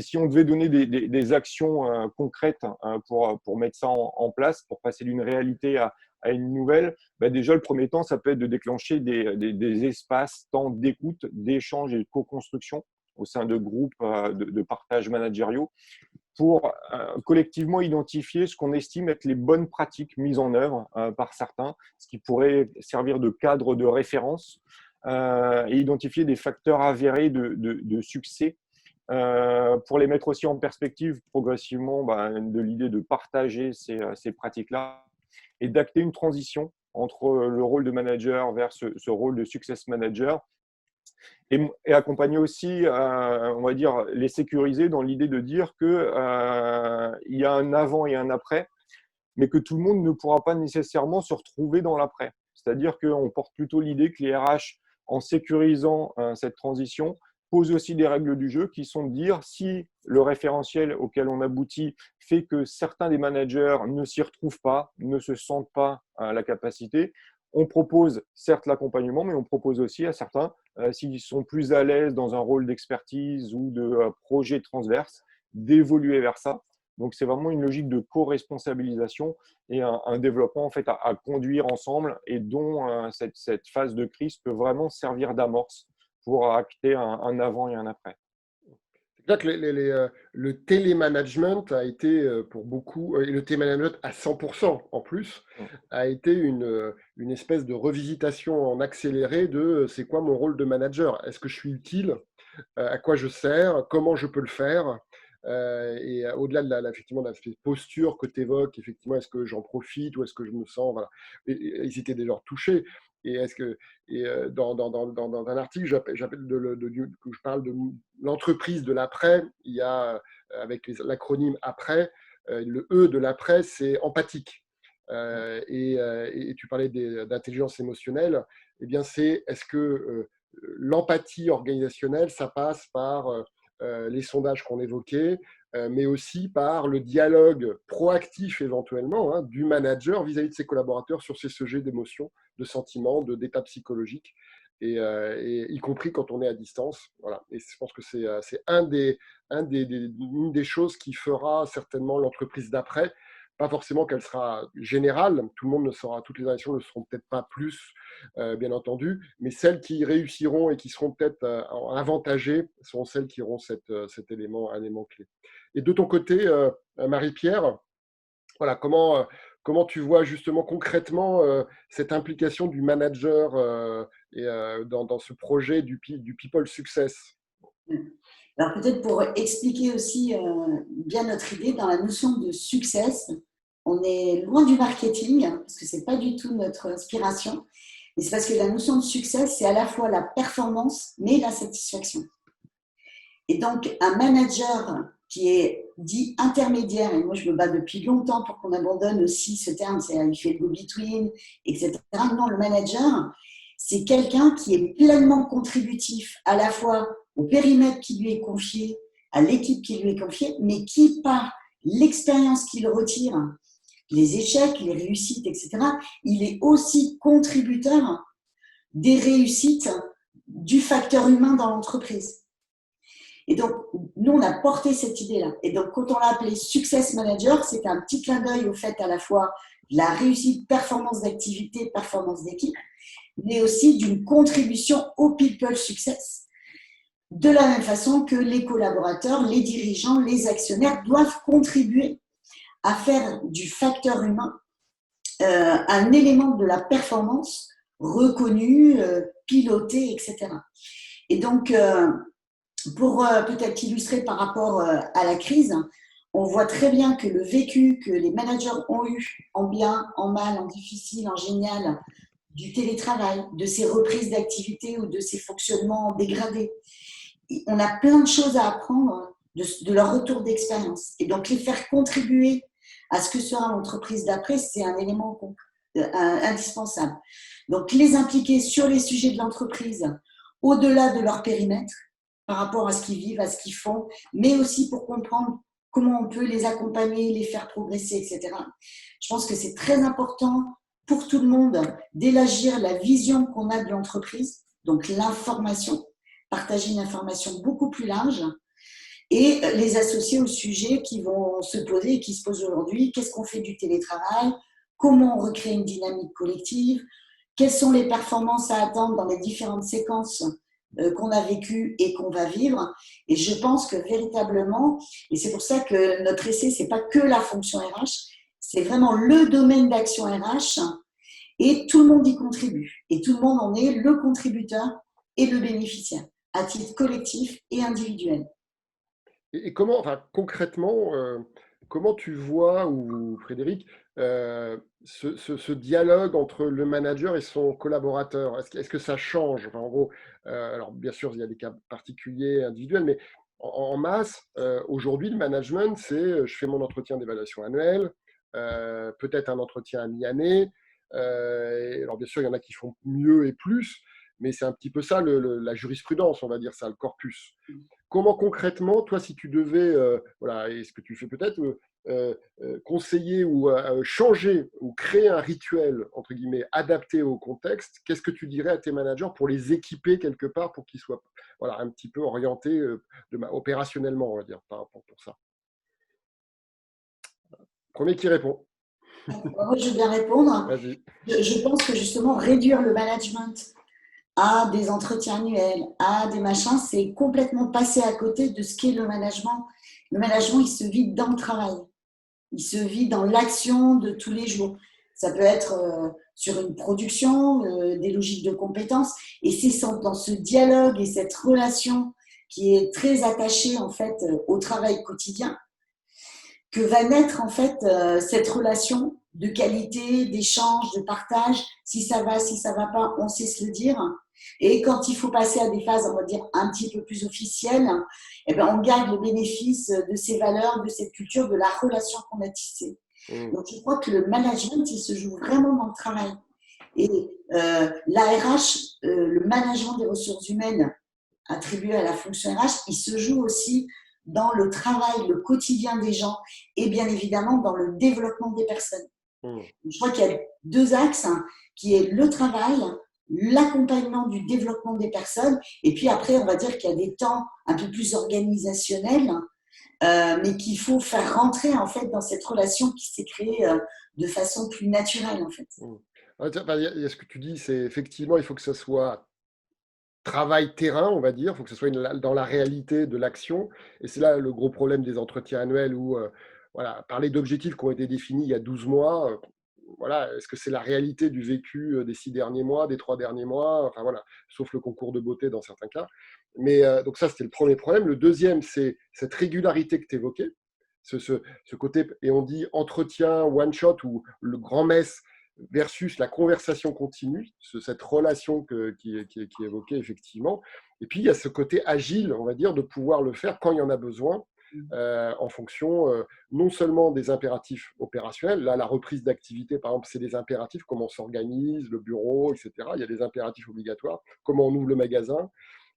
si on devait donner des actions concrètes pour mettre ça en place, pour passer d'une réalité à à une nouvelle, déjà, le premier temps, ça peut être de déclencher des espaces, temps d'écoute, d'échange et de co-construction au sein de groupes de partage managériaux pour collectivement identifier ce qu'on estime être les bonnes pratiques mises en œuvre par certains, ce qui pourrait servir de cadre de référence et identifier des facteurs avérés de succès pour les mettre aussi en perspective progressivement de l'idée de partager ces pratiques-là et d'acter une transition entre le rôle de manager vers ce rôle de success manager et accompagner aussi, on va dire, les sécuriser dans l'idée de dire qu'il y a un avant et un après, mais que tout le monde ne pourra pas nécessairement se retrouver dans l'après. C'est-à-dire qu'on porte plutôt l'idée que les RH, en sécurisant cette transition, posent aussi des règles du jeu qui sont de dire si le référentiel auquel on aboutit fait que certains des managers ne s'y retrouvent pas, ne se sentent pas à la capacité, on propose certes l'accompagnement, mais on propose aussi à certains, s'ils sont plus à l'aise dans un rôle d'expertise ou de projet transverse, d'évoluer vers ça. Donc, c'est vraiment une logique de co-responsabilisation et un développement en fait, à conduire ensemble et dont cette phase de crise peut vraiment servir d'amorce pour acter un avant et un après. C'est clair que le télémanagement a été pour beaucoup, et le télémanagement à 100% en plus, a été une espèce de revisitation en accéléré de c'est quoi mon rôle de manager? Est-ce que je suis utile? À quoi je sers? Comment je peux le faire? Et au-delà effectivement, de la posture que tu évoques, effectivement, est-ce que j'en profite ou est-ce que je me sens. Voilà. Ils étaient déjà touchés. Et dans un article, que je parle de l'entreprise de l'après, il y a, avec l'acronyme après, le E de l'après, c'est empathique. Et tu parlais d'intelligence émotionnelle. Eh bien, est-ce que l'empathie organisationnelle, ça passe par les sondages qu'on évoquait, mais aussi par le dialogue proactif éventuellement du manager vis-à-vis de ses collaborateurs sur ces sujets d'émotions, de sentiments, d'états psychologiques, et y compris quand on est à distance. Voilà. Et je pense que c'est une des choses qui fera certainement l'entreprise d'après. Pas forcément qu'elle sera générale, tout le monde ne sera, toutes les organisations ne seront peut-être pas plus, bien entendu, mais celles qui réussiront et qui seront peut-être avantagées seront celles qui auront un élément clé. Et de ton côté, Marie-Pierre, voilà, comment tu vois justement concrètement cette implication du manager dans ce projet du People Success? Alors peut-être pour expliquer aussi bien notre idée, dans la notion de success, on est loin du marketing, parce que ce n'est pas du tout notre inspiration. Et c'est parce que la notion de succès, c'est à la fois la performance, mais la satisfaction. Et donc, un manager qui est dit intermédiaire, et moi je me bats depuis longtemps pour qu'on abandonne aussi ce terme, il fait le go-between, etc. Non, le manager, c'est quelqu'un qui est pleinement contributif à la fois au périmètre qui lui est confié, à l'équipe qui lui est confiée, mais qui, par l'expérience qu'il retire, les échecs, les réussites, etc., il est aussi contributeur des réussites du facteur humain dans l'entreprise. Et donc, nous, on a porté cette idée-là. Et donc, quand on l'a appelé Success Manager, c'est un petit clin d'œil au fait à la fois de la réussite, performance d'activité, performance d'équipe, mais aussi d'une contribution au People Success. De la même façon que les collaborateurs, les dirigeants, les actionnaires doivent contribuer à faire du facteur humain un élément de la performance reconnu, piloté, etc. Et donc, pour peut-être illustrer par rapport à la crise, on voit très bien que le vécu que les managers ont eu, en bien, en mal, en difficile, en génial, du télétravail, de ces reprises d'activité ou de ces fonctionnements dégradés, on a plein de choses à apprendre de leur retour d'expérience. Et donc, les faire contribuer à ce que sera l'entreprise d'après, c'est un élément indispensable. Donc, les impliquer sur les sujets de l'entreprise, au-delà de leur périmètre, par rapport à ce qu'ils vivent, à ce qu'ils font, mais aussi pour comprendre comment on peut les accompagner, les faire progresser, etc. Je pense que c'est très important pour tout le monde d'élargir la vision qu'on a de l'entreprise, donc l'information, partager une information beaucoup plus large et les associer aux sujets qui vont se poser et qui se posent aujourd'hui. Qu'est-ce qu'on fait du télétravail? comment on recrée une dynamique collective, quelles sont les performances à attendre dans les différentes séquences qu'on a vécues et qu'on va vivre. Et je pense que véritablement, et c'est pour ça que notre essai, c'est pas que la fonction RH, c'est vraiment le domaine d'action RH et tout le monde y contribue. Et tout le monde en est le contributeur et le bénéficiaire, à titre collectif et individuel. Et comment, enfin, concrètement, comment tu vois, ou Frédéric, ce dialogue entre le manager et son collaborateur? Est-ce que ça change? Enfin, en gros, alors bien sûr, il y a des cas particuliers, individuels, mais en masse, aujourd'hui, le management, c'est je fais mon entretien d'évaluation annuelle, peut-être un entretien à mi-année. Alors bien sûr, il y en a qui font mieux et plus, mais c'est un petit peu ça la jurisprudence, on va dire ça, le corpus. Comment concrètement, toi, si tu devais, voilà, et ce que tu fais peut-être, conseiller ou changer ou créer un rituel, entre guillemets, adapté au contexte, qu'est-ce que tu dirais à tes managers pour les équiper quelque part pour qu'ils soient, voilà, un petit peu orientés opérationnellement, on va dire, par rapport pour ça? Premier qui répond. Moi, je vais bien répondre. Vas-y. Je pense que justement, réduire le management à des entretiens annuels, à des machins, c'est complètement passer à côté de ce qu'est le management. Le management, il se vit dans le travail. Il se vit dans l'action de tous les jours. Ça peut être sur une production, des logiques de compétences. Et c'est dans ce dialogue et cette relation qui est très attachée en fait au travail quotidien que va naître en fait cette relation de qualité, d'échange, de partage. Si ça va pas, on sait se le dire. Et quand il faut passer à des phases, on va dire, un petit peu plus officielles, eh ben, on garde le bénéfice de ces valeurs, de cette culture, de la relation qu'on a tissée. Donc, je crois que le management, il se joue vraiment dans le travail. Et l'ARH, le management des ressources humaines attribué à la fonction RH, il se joue aussi dans le travail, le quotidien des gens et bien évidemment dans le développement des personnes. Je crois qu'il y a deux axes, hein, qui est le travail, l'accompagnement du développement des personnes, et puis après, on va dire qu'il y a des temps un peu plus organisationnels, mais qu'il faut faire rentrer en fait dans cette relation qui s'est créée de façon plus naturelle en fait. Il y a ce que tu dis, c'est effectivement, il faut que ce soit travail terrain, on va dire, il faut que ce soit dans la réalité de l'action. Et c'est là le gros problème des entretiens annuels où, voilà, parler d'objectifs qui ont été définis il y a 12 mois, voilà, est-ce que c'est la réalité du vécu des 6 derniers mois, des 3 derniers mois, enfin voilà, sauf le concours de beauté dans certains cas. Mais donc ça, c'était le premier problème. Le deuxième, c'est cette régularité que tu évoquais, ce côté, et on dit entretien, one shot ou le grand mess versus la conversation continue, cette relation qui est évoquée effectivement. Et puis, il y a ce côté agile, on va dire, de pouvoir le faire quand il y en a besoin, en fonction non seulement des impératifs opérationnels. Là, la reprise d'activité, par exemple, c'est des impératifs, comment on s'organise, le bureau, etc. Il y a des impératifs obligatoires, comment on ouvre le magasin.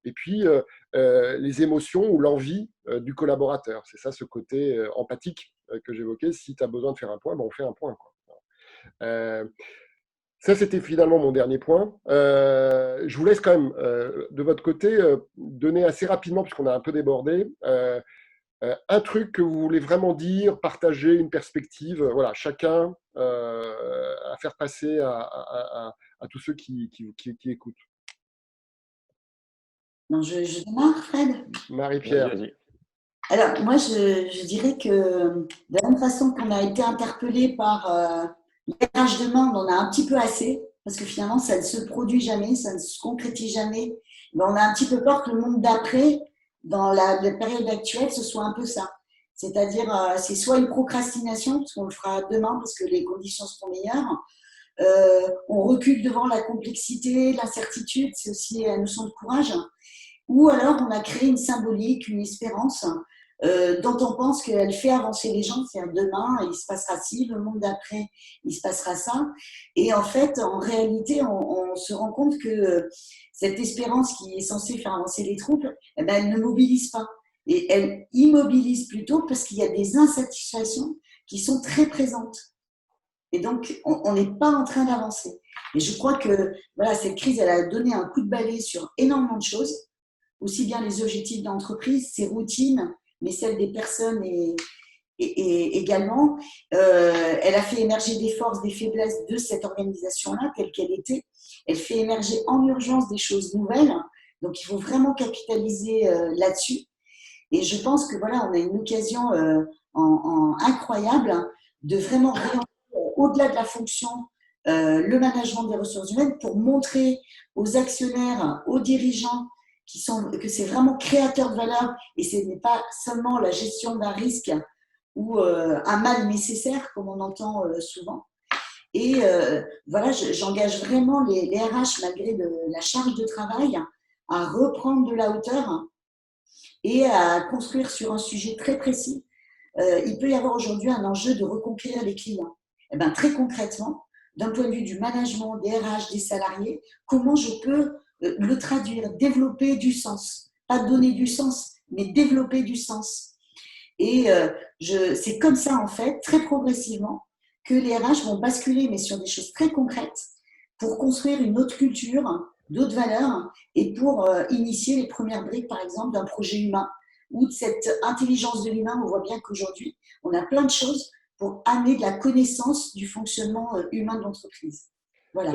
Et puis, les émotions ou l'envie du collaborateur. C'est ça, ce côté empathique que j'évoquais. Si tu as besoin de faire un point, ben on fait un point, quoi. Ça, c'était finalement mon dernier point. Je vous laisse quand même, de votre côté, donner assez rapidement, puisqu'on a un peu débordé, un truc que vous voulez vraiment dire, partager une perspective, voilà, chacun à faire passer à tous ceux qui écoutent. Donc, je démarre, Fred. Marie-Pierre. Vas-y. Alors, moi, je dirais que de la même façon qu'on a été interpellé par les RH demande, on a un petit peu assez, parce que finalement, ça ne se produit jamais, ça ne se concrétise jamais. Mais on a un petit peu peur que le monde d'après, dans la période actuelle, ce soit un peu ça. C'est-à-dire, c'est soit une procrastination, parce qu'on le fera demain, parce que les conditions seront meilleures. On recule devant la complexité, l'incertitude, c'est aussi la notion de courage. Ou alors, on a créé une symbolique, une espérance dont on pense qu'elle fait avancer les gens. C'est-à-dire, demain, il se passera ci, le monde d'après, il se passera ça. Et en fait, en réalité, on se rend compte que cette espérance qui est censée faire avancer les troupes, eh ben, elle ne mobilise pas. Et elle immobilise plutôt parce qu'il y a des insatisfactions qui sont très présentes. Et donc, on n'est pas en train d'avancer. Et je crois que voilà, cette crise, elle a donné un coup de balai sur énormément de choses, aussi bien les objectifs d'entreprise, ses routines, mais celles des personnes et et également, elle a fait émerger des forces, des faiblesses de cette organisation-là, telle qu'elle était. Elle fait émerger en urgence des choses nouvelles. Donc, il faut vraiment capitaliser là-dessus. Et je pense que voilà, on a une occasion incroyable de vraiment réorienter au-delà de la fonction le management des ressources humaines pour montrer aux actionnaires, aux dirigeants que c'est vraiment créateur de valeur et ce n'est pas seulement la gestion d'un risque ou un mal nécessaire comme on entend souvent. Et voilà, j'engage vraiment les RH malgré la charge de travail à reprendre de la hauteur et à construire sur un sujet très précis. Il peut y avoir aujourd'hui un enjeu de reconquérir les clients. Et bien, très concrètement, d'un point de vue du management, des RH, des salariés, comment je peux le traduire, développer du sens. Pas donner du sens, mais développer du sens. Et c'est comme ça, en fait, très progressivement, que les RH vont basculer, mais sur des choses très concrètes, pour construire une autre culture, d'autres valeurs, et pour initier les premières briques, par exemple, d'un projet humain, ou de cette intelligence de l'humain. On voit bien qu'aujourd'hui, on a plein de choses pour amener de la connaissance du fonctionnement humain de l'entreprise. Voilà.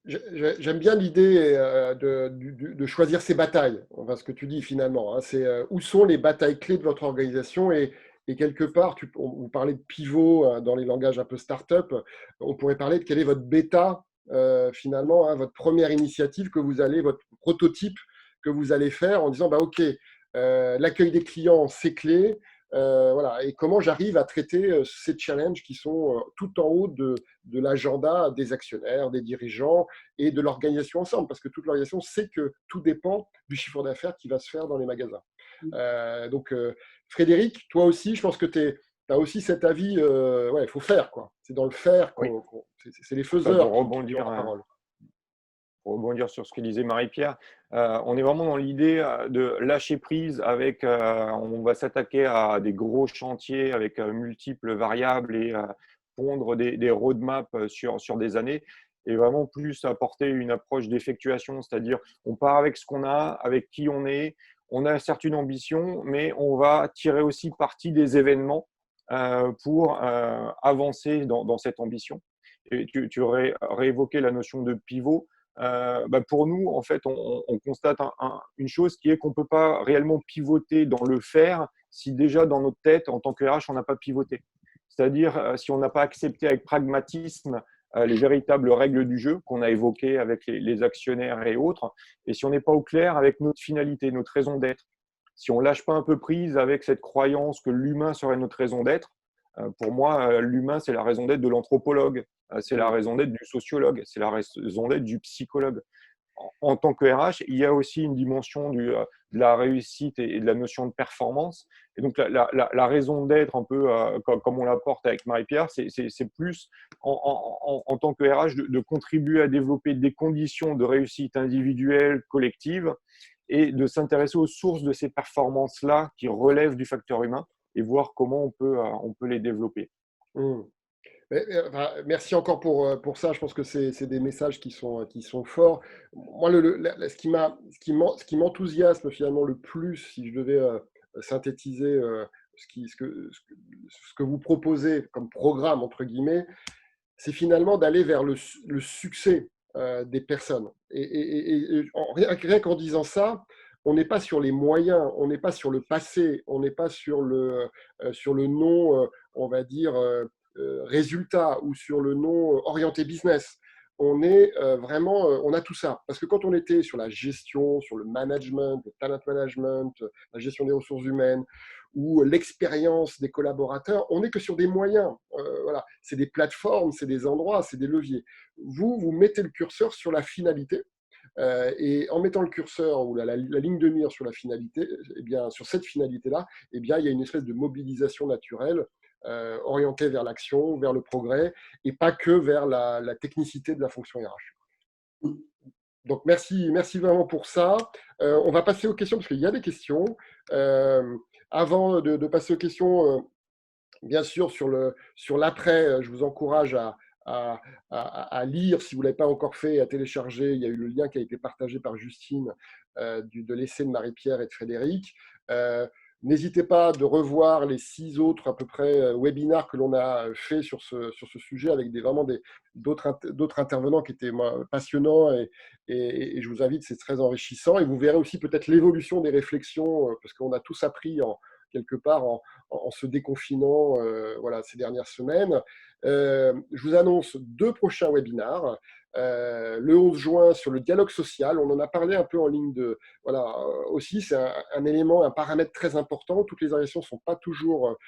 J'aime bien l'idée de choisir ses batailles, enfin, ce que tu dis finalement. Hein, c'est où sont les batailles clés de votre organisation et quelque part, vous parlez de pivot dans les langages un peu start-up, on pourrait parler de quelle est votre bêta finalement, hein, votre première initiative que vous allez, votre prototype que vous allez faire en disant, bah, OK, l'accueil des clients, c'est clé. Voilà. Et comment j'arrive à traiter ces challenges qui sont tout en haut de l'agenda des actionnaires, des dirigeants et de l'organisation ensemble, parce que toute l'organisation sait que tout dépend du chiffre d'affaires qui va se faire dans les magasins. Donc, Frédéric, toi aussi, je pense que tu as aussi cet avis, ouais, il faut faire, quoi. C'est dans le faire, Oui. C'est les faiseurs Pour qui ont la parole. rebondir sur ce que disait Marie-Pierre, on est vraiment dans l'idée de lâcher prise avec, on va s'attaquer à des gros chantiers avec multiples variables et pondre des roadmaps sur des années et vraiment plus apporter une approche d'effectuation, c'est-à-dire on part avec ce qu'on a, avec qui on a certes une ambition, mais on va tirer aussi parti des événements pour avancer dans cette ambition. Et tu aurais réévoqué la notion de pivot. Pour nous, en fait, on constate une chose qui est qu'on ne peut pas réellement pivoter dans le faire si déjà dans notre tête, en tant que RH, on n'a pas pivoté. C'est-à-dire si on n'a pas accepté avec pragmatisme les véritables règles du jeu qu'on a évoquées avec les actionnaires et autres, et si on n'est pas au clair avec notre finalité, notre raison d'être, si on lâche pas un peu prise avec cette croyance que l'humain serait notre raison d'être, pour moi, l'humain, c'est la raison d'être de l'anthropologue, c'est la raison d'être du sociologue, c'est la raison d'être du psychologue. En tant que RH, il y a aussi une dimension de la réussite et de la notion de performance. Et donc, la raison d'être, un peu comme on l'apporte avec Marie-Pierre, c'est plus en tant que RH de contribuer à développer des conditions de réussite individuelle, collective, et de s'intéresser aux sources de ces performances-là qui relèvent du facteur humain et voir comment on peut les développer. Mmh. Enfin, merci encore pour ça. Je pense que c'est des messages qui sont forts. Moi, ce qui m'enthousiasme finalement le plus, si je devais synthétiser ce que vous proposez comme programme, entre guillemets, c'est finalement d'aller vers le succès des personnes. Rien qu'en disant ça, on n'est pas sur les moyens, on n'est pas sur le passé, on n'est pas sur le non, on va dire, résultat ou sur le non orienté business. On est vraiment, on a tout ça. Parce que quand on était sur la gestion, sur le management, le talent management, la gestion des ressources humaines ou l'expérience des collaborateurs, on n'est que sur des moyens. Voilà. C'est des plateformes, c'est des endroits, c'est des leviers. Vous mettez le curseur sur la finalité. Et en mettant le curseur ou la ligne de mire sur la finalité, eh bien, sur cette finalité-là, eh bien, il y a une espèce de mobilisation naturelle orientée vers l'action, vers le progrès, et pas que vers la technicité de la fonction RH. Donc, merci vraiment pour ça. On va passer aux questions, parce qu'il y a des questions. Avant de passer aux questions, bien sûr, sur l'après, je vous encourage à lire, si vous ne l'avez pas encore fait, à télécharger. Il y a eu le lien qui a été partagé par Justine de l'essai de Marie-Pierre et de Frédéric. N'hésitez pas de revoir les 6 autres à peu près webinaires que l'on a fait sur ce sujet avec d'autres intervenants qui étaient passionnants et je vous invite, c'est très enrichissant. Et vous verrez aussi peut-être l'évolution des réflexions parce qu'on a tous appris quelque part en se déconfinant voilà, ces dernières semaines. Je vous annonce 2 prochains webinaires. Le 11 juin sur le dialogue social, on en a parlé un peu en ligne de, voilà, aussi, c'est un élément, un paramètre très important. Toutes les organisations ne sont pas toujours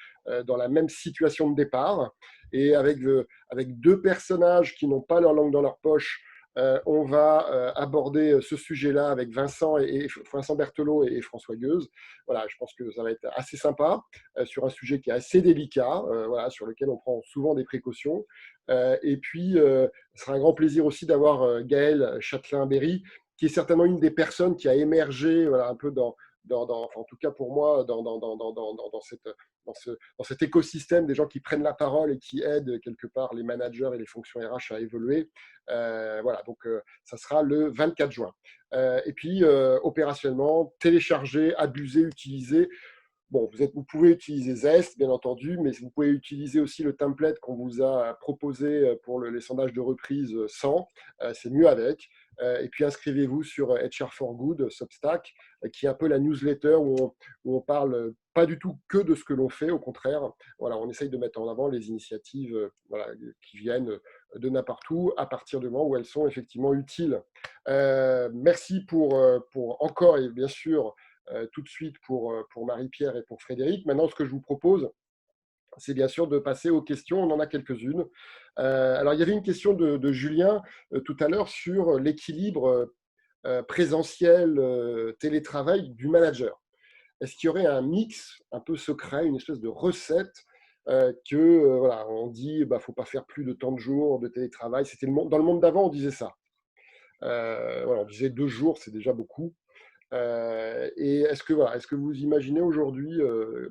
dans la même situation de départ. Et avec 2 personnages qui n'ont pas leur langue dans leur poche, on va aborder ce sujet-là avec Vincent Berthelot et François Gueuse. Voilà, je pense que ça va être assez sympa sur un sujet qui est assez délicat, voilà, sur lequel on prend souvent des précautions. Et puis, ce sera un grand plaisir aussi d'avoir Gaëlle Châtelain-Berry, qui est certainement une des personnes qui a émergé voilà, un peu enfin, en tout cas pour moi, dans cet écosystème des gens qui prennent la parole et qui aident quelque part les managers et les fonctions RH à évoluer. Voilà, donc ça sera le 24 juin. Et puis, opérationnellement, télécharger, abuser, utiliser. Bon, vous pouvez utiliser Zest, bien entendu, mais vous pouvez utiliser aussi le template qu'on vous a proposé pour les sondages de reprise 100. C'est mieux avec. Et puis, inscrivez-vous sur HR for Good, Substack, qui est un peu la newsletter où on parle pas du tout que de ce que l'on fait. Au contraire, voilà, on essaye de mettre en avant les initiatives voilà, qui viennent de n'importe où, à partir du moment où elles sont effectivement utiles. Merci pour encore, et bien sûr, tout de suite pour Marie-Pierre et pour Frédéric. Maintenant, ce que je vous propose, c'est bien sûr de passer aux questions. On en a quelques-unes. Alors, il y avait une question de Julien tout à l'heure sur l'équilibre présentiel, télétravail du manager. Est-ce qu'il y aurait un mix un peu secret, une espèce de recette voilà, on dit faut pas faire plus de tant de jours de télétravail. C'était dans le monde d'avant, on disait ça. Voilà, on disait 2 jours, c'est déjà beaucoup. Et est-ce que vous imaginez aujourd'hui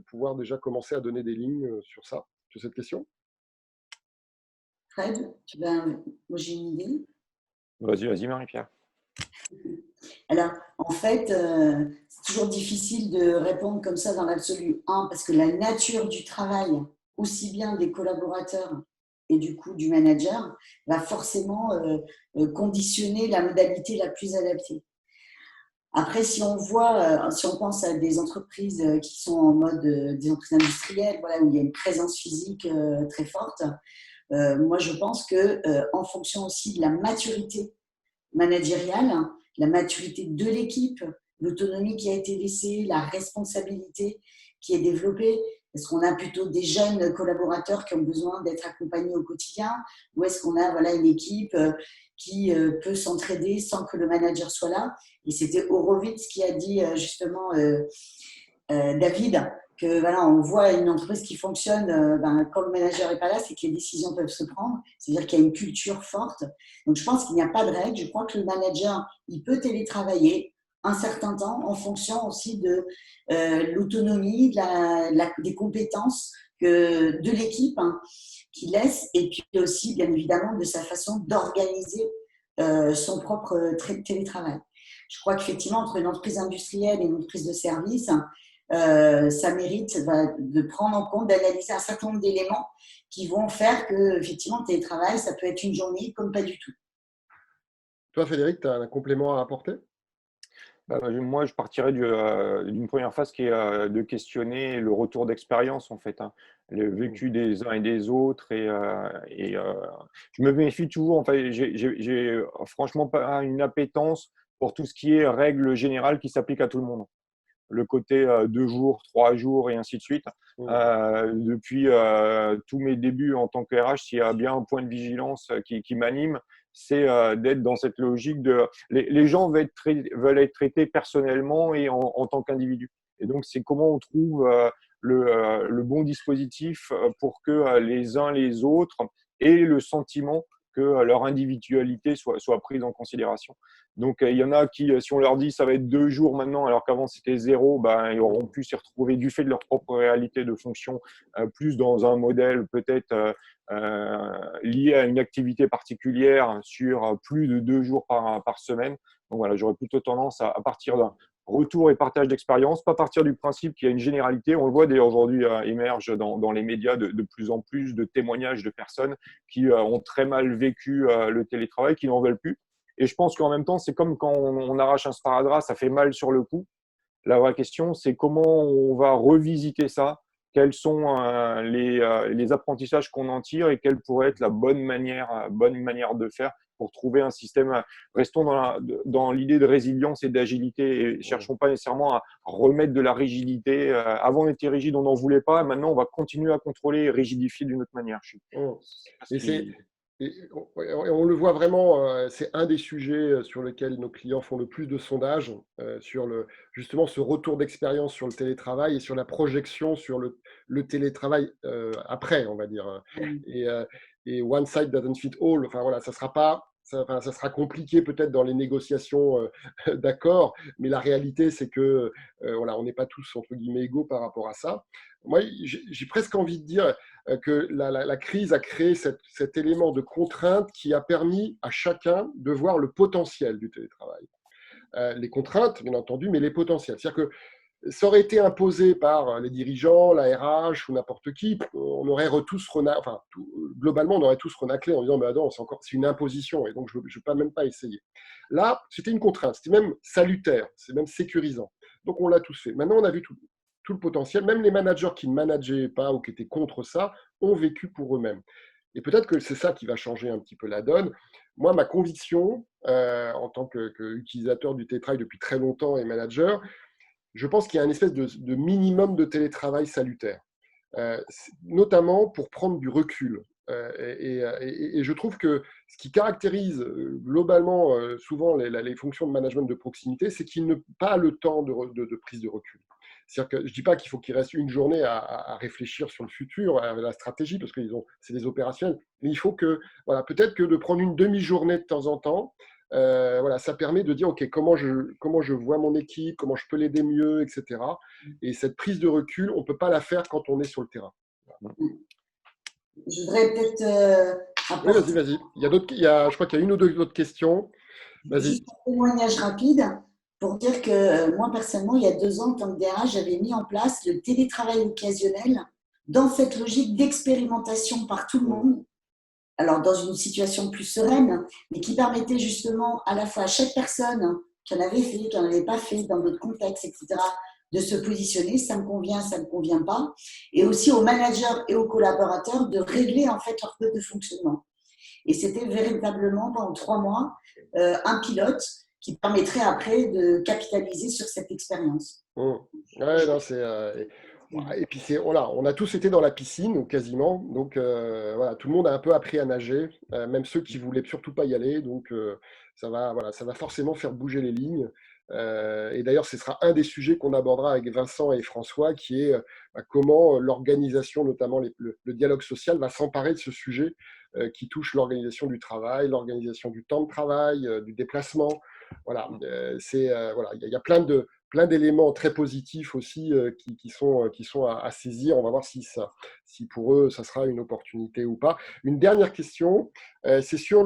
pouvoir déjà commencer à donner des lignes sur ça, sur cette question? Fred, moi j'ai une idée. Vas-y, Marie-Pierre. Alors, en fait, c'est toujours difficile de répondre comme ça dans l'absolu. Un, parce que la nature du travail, aussi bien des collaborateurs et du coup du manager, va forcément conditionner la modalité la plus adaptée. Après, si on pense à des entreprises qui sont en mode des entreprises industrielles, voilà, où il y a une présence physique très forte, moi je pense que en fonction aussi de la maturité managériale, la maturité de l'équipe, l'autonomie qui a été laissée, la responsabilité qui est développée. Est-ce qu'on a plutôt des jeunes collaborateurs qui ont besoin d'être accompagnés au quotidien, ou est-ce qu'on a une équipe qui peut s'entraider sans que le manager soit là? Et c'était Horowitz qui a dit justement, David, que on voit une entreprise qui fonctionne quand le manager n'est pas là, c'est que les décisions peuvent se prendre, c'est-à-dire qu'il y a une culture forte. Donc je pense qu'il n'y a pas de règle, je crois que le manager, il peut télétravailler un certain temps en fonction aussi de l'autonomie, des compétences de l'équipe qu'il laisse, et puis aussi bien évidemment de sa façon d'organiser son propre télétravail. Je crois qu'effectivement, entre une entreprise industrielle et une entreprise de service, ça mérite de prendre en compte, d'analyser un certain nombre d'éléments qui vont faire que, effectivement, le télétravail, ça peut être une journée comme pas du tout. Toi, Frédéric, tu as un complément à apporter? Moi, je partirais d'une première phase qui est de questionner le retour d'expérience, en fait, hein, le vécu des uns et des autres. Je me méfie toujours. En fait, j'ai franchement pas une appétence pour tout ce qui est règle générale qui s'applique à tout le monde. Le côté 2 jours, 3 jours et ainsi de suite. Depuis tous mes débuts en tant que RH, s'il y a bien un point de vigilance qui m'anime, c'est d'être dans cette logique de… Les gens veulent être traités personnellement et en tant qu'individus. Et donc, c'est comment on trouve le bon dispositif pour que les uns les autres aient le sentiment que leur individualité soit prise en considération. Donc, il y en a qui, si on leur dit ça va être 2 jours maintenant, alors qu'avant c'était 0, ils auront pu s'y retrouver du fait de leur propre réalité de fonction, plus dans un modèle peut-être lié à une activité particulière sur plus de 2 jours par semaine. Donc voilà, j'aurais plutôt tendance à partir retour et partage d'expérience, pas partir du principe qu'il y a une généralité. On le voit d'ailleurs aujourd'hui émerge dans les médias de plus en plus de témoignages de personnes qui ont très mal vécu le télétravail, qui n'en veulent plus. Et je pense qu'en même temps, c'est comme quand on arrache un sparadrap, ça fait mal sur le coup. La vraie question, c'est comment on va revisiter ça, quels sont les apprentissages qu'on en tire et quelle pourrait être la bonne manière de faire pour trouver un système. Restons dans l'idée de résilience et d'agilité et cherchons pas nécessairement à remettre de la rigidité. Avant, on était rigide, on n'en voulait pas. Maintenant, on va continuer à contrôler et rigidifier d'une autre manière. Et on le voit vraiment, c'est un des sujets sur lesquels nos clients font le plus de sondages, sur justement ce retour d'expérience sur le télétravail et sur la projection sur le télétravail après, on va dire. Et one size doesn't fit all. Enfin voilà, ça sera pas, ça sera compliqué peut-être dans les négociations d'accord, mais la réalité c'est que voilà, on n'est pas tous entre guillemets égaux par rapport à ça. Moi, j'ai presque envie de dire que la crise a créé cet élément de contrainte qui a permis à chacun de voir le potentiel du télétravail. Les contraintes, bien entendu, mais les potentiels. C'est-à-dire que ça aurait été imposé par les dirigeants, la RH ou n'importe qui, on aurait globalement, on aurait tous renaclé en disant mais attends, c'est une imposition et donc je ne veux même pas essayer. Là, c'était une contrainte, c'était même salutaire, c'est même sécurisant. Donc on l'a tous fait. Maintenant, on a vu tout le potentiel. Même les managers qui ne manageaient pas ou qui étaient contre ça ont vécu pour eux-mêmes. Et peut-être que c'est ça qui va changer un petit peu la donne. Moi, ma conviction, en tant qu'utilisateur du télétravail depuis très longtemps et manager, je pense qu'il y a une espèce de minimum de télétravail salutaire, notamment pour prendre du recul. Et je trouve que ce qui caractérise globalement souvent les fonctions de management de proximité, c'est qu'ils n'ont pas le temps de prise de recul. C'est-à-dire que je ne dis pas qu'il faut qu'il reste une journée à réfléchir sur le futur, à la stratégie, parce que c'est des opérationnels, mais il faut que, voilà, peut-être que de prendre une demi-journée de temps en temps, voilà, ça permet de dire, OK, comment je vois mon équipe, comment je peux l'aider mieux, etc. Et cette prise de recul, on ne peut pas la faire quand on est sur le terrain. Je voudrais peut-être Oui, vas-y. Je crois qu'il y a une ou deux autres questions. Vas-y. Juste un témoignage rapide pour dire que moi, personnellement, il y a 2 ans, en tant que DRH, j'avais mis en place le télétravail occasionnel dans cette logique d'expérimentation par tout le monde. Alors, dans une situation plus sereine, mais qui permettait justement à la fois à chaque personne qui en avait fait, qui n'en avait pas fait, dans d'autres contextes, etc., de se positionner, ça me convient, ça ne me convient pas, et aussi aux managers et aux collaborateurs de régler en fait leur mode de fonctionnement. Et c'était véritablement pendant 3 mois un pilote qui permettrait après de capitaliser sur cette expérience. Ouais, non, et puis voilà, on a tous été dans la piscine, ou quasiment, donc voilà, tout le monde a un peu appris à nager, même ceux qui voulaient surtout pas y aller, donc voilà, ça va forcément faire bouger les lignes. Et d'ailleurs, ce sera un des sujets qu'on abordera avec Vincent et François, qui est comment l'organisation, notamment le dialogue social, va s'emparer de ce sujet qui touche l'organisation du travail, l'organisation du temps de travail, du déplacement. Voilà, voilà, il y a plein d'éléments très positifs aussi qui sont à saisir. On va voir si pour eux, ça sera une opportunité ou pas. Une dernière question, c'est sur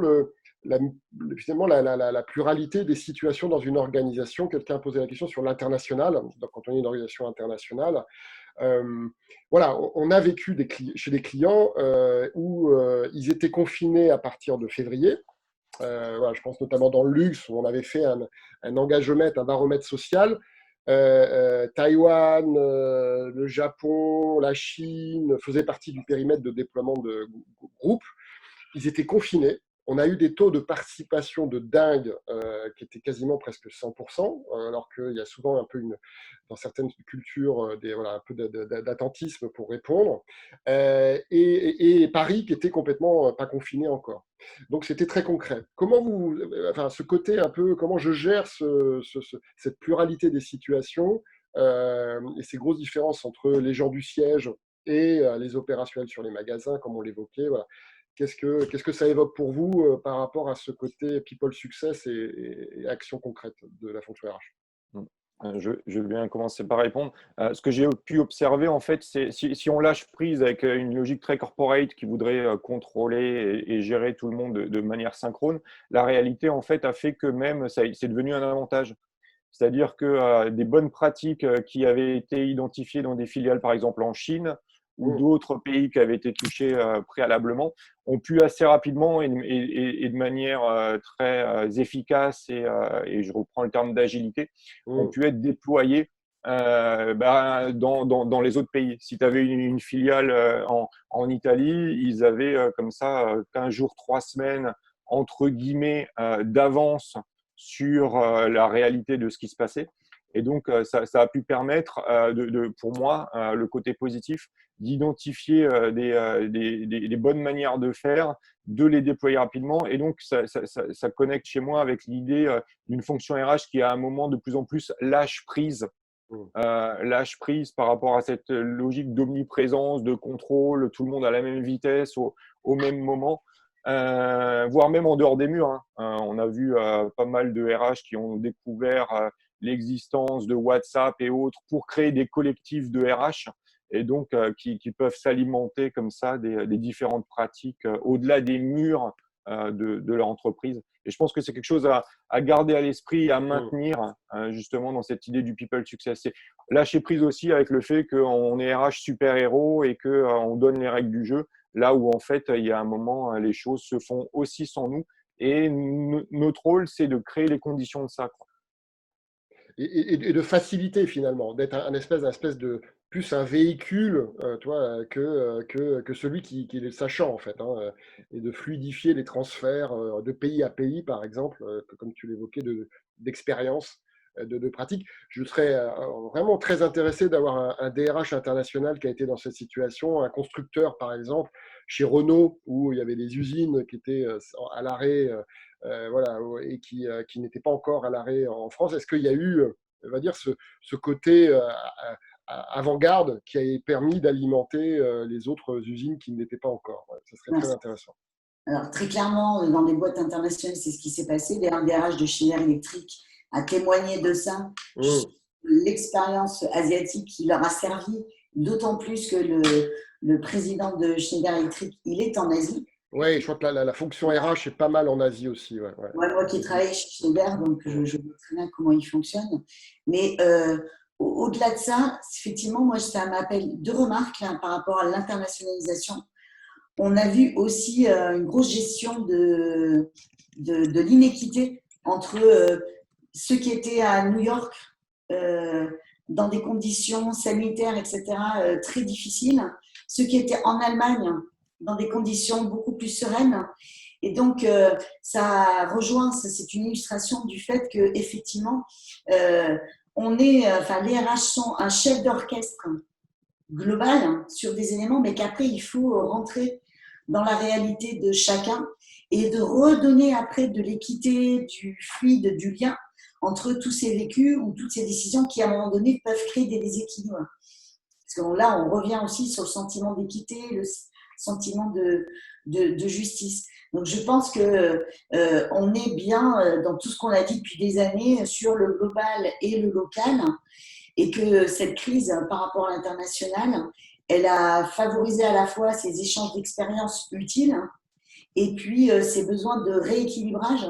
finalement la pluralité des situations dans une organisation. Quelqu'un a posé la question sur l'international. Quand on est une organisation internationale, voilà, on a vécu chez des clients où ils étaient confinés à partir de février. Voilà, je pense notamment dans le luxe, où on avait fait un engagement, un baromètre social. Taïwan, le Japon, la Chine faisaient partie du périmètre de déploiement de groupe. Ils étaient confinés. On a eu des taux de participation de dingue qui étaient quasiment presque 100%, alors qu'il y a souvent un peu dans certaines cultures un peu d'attentisme pour répondre. Et Paris qui était complètement pas confiné encore. Donc c'était très concret. Ce côté un peu, comment je gère cette pluralité des situations et ces grosses différences entre les gens du siège et les opérationnels sur les magasins, comme on l'évoquait, voilà. Qu'est-ce que ça évoque pour vous par rapport à ce côté people success et action concrète de la fonction RH? Je vais bien commencer par répondre. Ce que j'ai pu observer, en fait, c'est si on lâche prise avec une logique très corporate qui voudrait contrôler et gérer tout le monde de manière synchrone, la réalité, en fait, a fait que même c'est devenu un avantage. C'est-à-dire que des bonnes pratiques qui avaient été identifiées dans des filiales, par exemple en Chine, ou d'autres pays qui avaient été touchés préalablement, ont pu assez rapidement et de manière très efficace et je reprends le terme d'agilité, ont pu être déployés dans les autres pays. Si tu avais une filiale en Italie, ils avaient comme ça 15 jours, 3 semaines, entre guillemets, d'avance sur la réalité de ce qui se passait. Et donc, ça a pu permettre, pour moi, le côté positif, d'identifier des bonnes manières de faire, de les déployer rapidement. Et donc, ça connecte chez moi avec l'idée d'une fonction RH qui, à un moment, de plus en plus lâche prise par rapport à cette logique d'omniprésence, de contrôle, tout le monde à la même vitesse, au même moment, voire même en dehors des murs. On a vu pas mal de RH qui ont découvert l'existence de WhatsApp et autres pour créer des collectifs de RH et donc qui peuvent s'alimenter comme ça des différentes pratiques au-delà des murs de leur entreprise. Et je pense que c'est quelque chose à garder à l'esprit, à maintenir justement dans cette idée du people success. C'est lâcher prise aussi avec le fait qu'on est RH super-héros et qu'on donne les règles du jeu, là où en fait il y a un moment, les choses se font aussi sans nous. Et notre rôle, c'est de créer les conditions de ça, quoi. Et de faciliter finalement, d'être un espèce de plus un véhicule, tu vois, que celui qui est le sachant en fait, et de fluidifier les transferts de pays à pays, par exemple, comme tu l'évoquais, d'expérience, de pratique. Je serais vraiment très intéressé d'avoir un DRH international qui a été dans cette situation, un constructeur par exemple, chez Renault, où il y avait des usines qui étaient à l'arrêt voilà, et qui n'était pas encore à l'arrêt en France. Est-ce qu'il y a eu, on va dire, ce côté avant-garde qui a permis d'alimenter les autres usines qui ne l'étaient pas encore? Ouais, ça serait très intéressant. Alors, très clairement, dans les boîtes internationales, c'est ce qui s'est passé. D'ailleurs, le DRH de Schneider Electric a témoigné de ça. L'expérience asiatique qui leur a servi, d'autant plus que le président de Schneider Electric, il est en Asie. Oui, je crois que la fonction RH est pas mal en Asie aussi. Ouais. Moi qui travaille chez Schneider, donc je vois très bien comment il fonctionne. Mais au-delà de ça, effectivement, moi, ça m'appelle deux remarques là, par rapport à l'internationalisation. On a vu aussi une grosse gestion de l'inéquité entre ceux qui étaient à New York dans des conditions sanitaires, etc., très difficiles, ceux qui étaient en Allemagne dans des conditions beaucoup plus sereines. Et donc, ça rejoint, c'est une illustration du fait qu'effectivement, les RH sont un chef d'orchestre global sur des éléments, mais qu'après, il faut rentrer dans la réalité de chacun et de redonner après de l'équité, du fluide, du lien entre tous ces vécus ou toutes ces décisions qui, à un moment donné, peuvent créer des déséquilibres. Parce que là, on revient aussi sur le sentiment d'équité, le sentiment de justice. Donc, je pense qu'on est bien dans tout ce qu'on a dit depuis des années sur le global et le local, et que cette crise par rapport à l'international, elle a favorisé à la fois ces échanges d'expériences utiles et puis ces besoins de rééquilibrage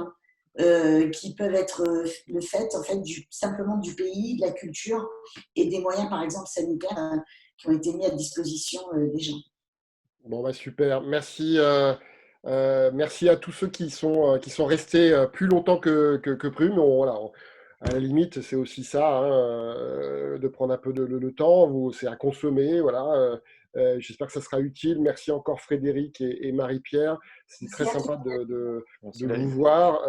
qui peuvent être le fait, en fait simplement du pays, de la culture et des moyens, par exemple, sanitaires qui ont été mis à disposition des gens. Bon, bah super. Merci. Merci à tous ceux qui sont restés plus longtemps que prévu. Mais voilà, à la limite, c'est aussi ça, de prendre un peu de temps. C'est à consommer. Voilà. J'espère que ça sera utile. Merci encore Frédéric et Marie-Pierre. C'était très sympa de vous voir.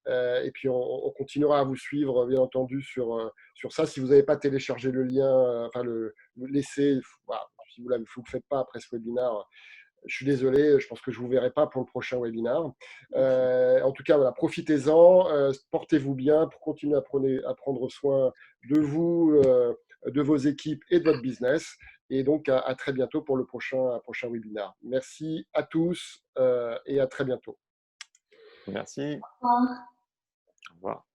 Et puis, on continuera à vous suivre, bien entendu, sur ça. Si vous n'avez pas téléchargé le lien, enfin, le laisser, voilà, si vous ne le faites pas après ce webinaire, je suis désolé, je pense que je ne vous verrai pas pour le prochain webinaire. En tout cas, voilà, profitez-en, portez-vous bien pour continuer à prendre soin de vous, de vos équipes et de votre business. Et donc, à très bientôt pour le prochain webinaire. Merci à tous et à très bientôt. Merci. Au revoir. Au revoir.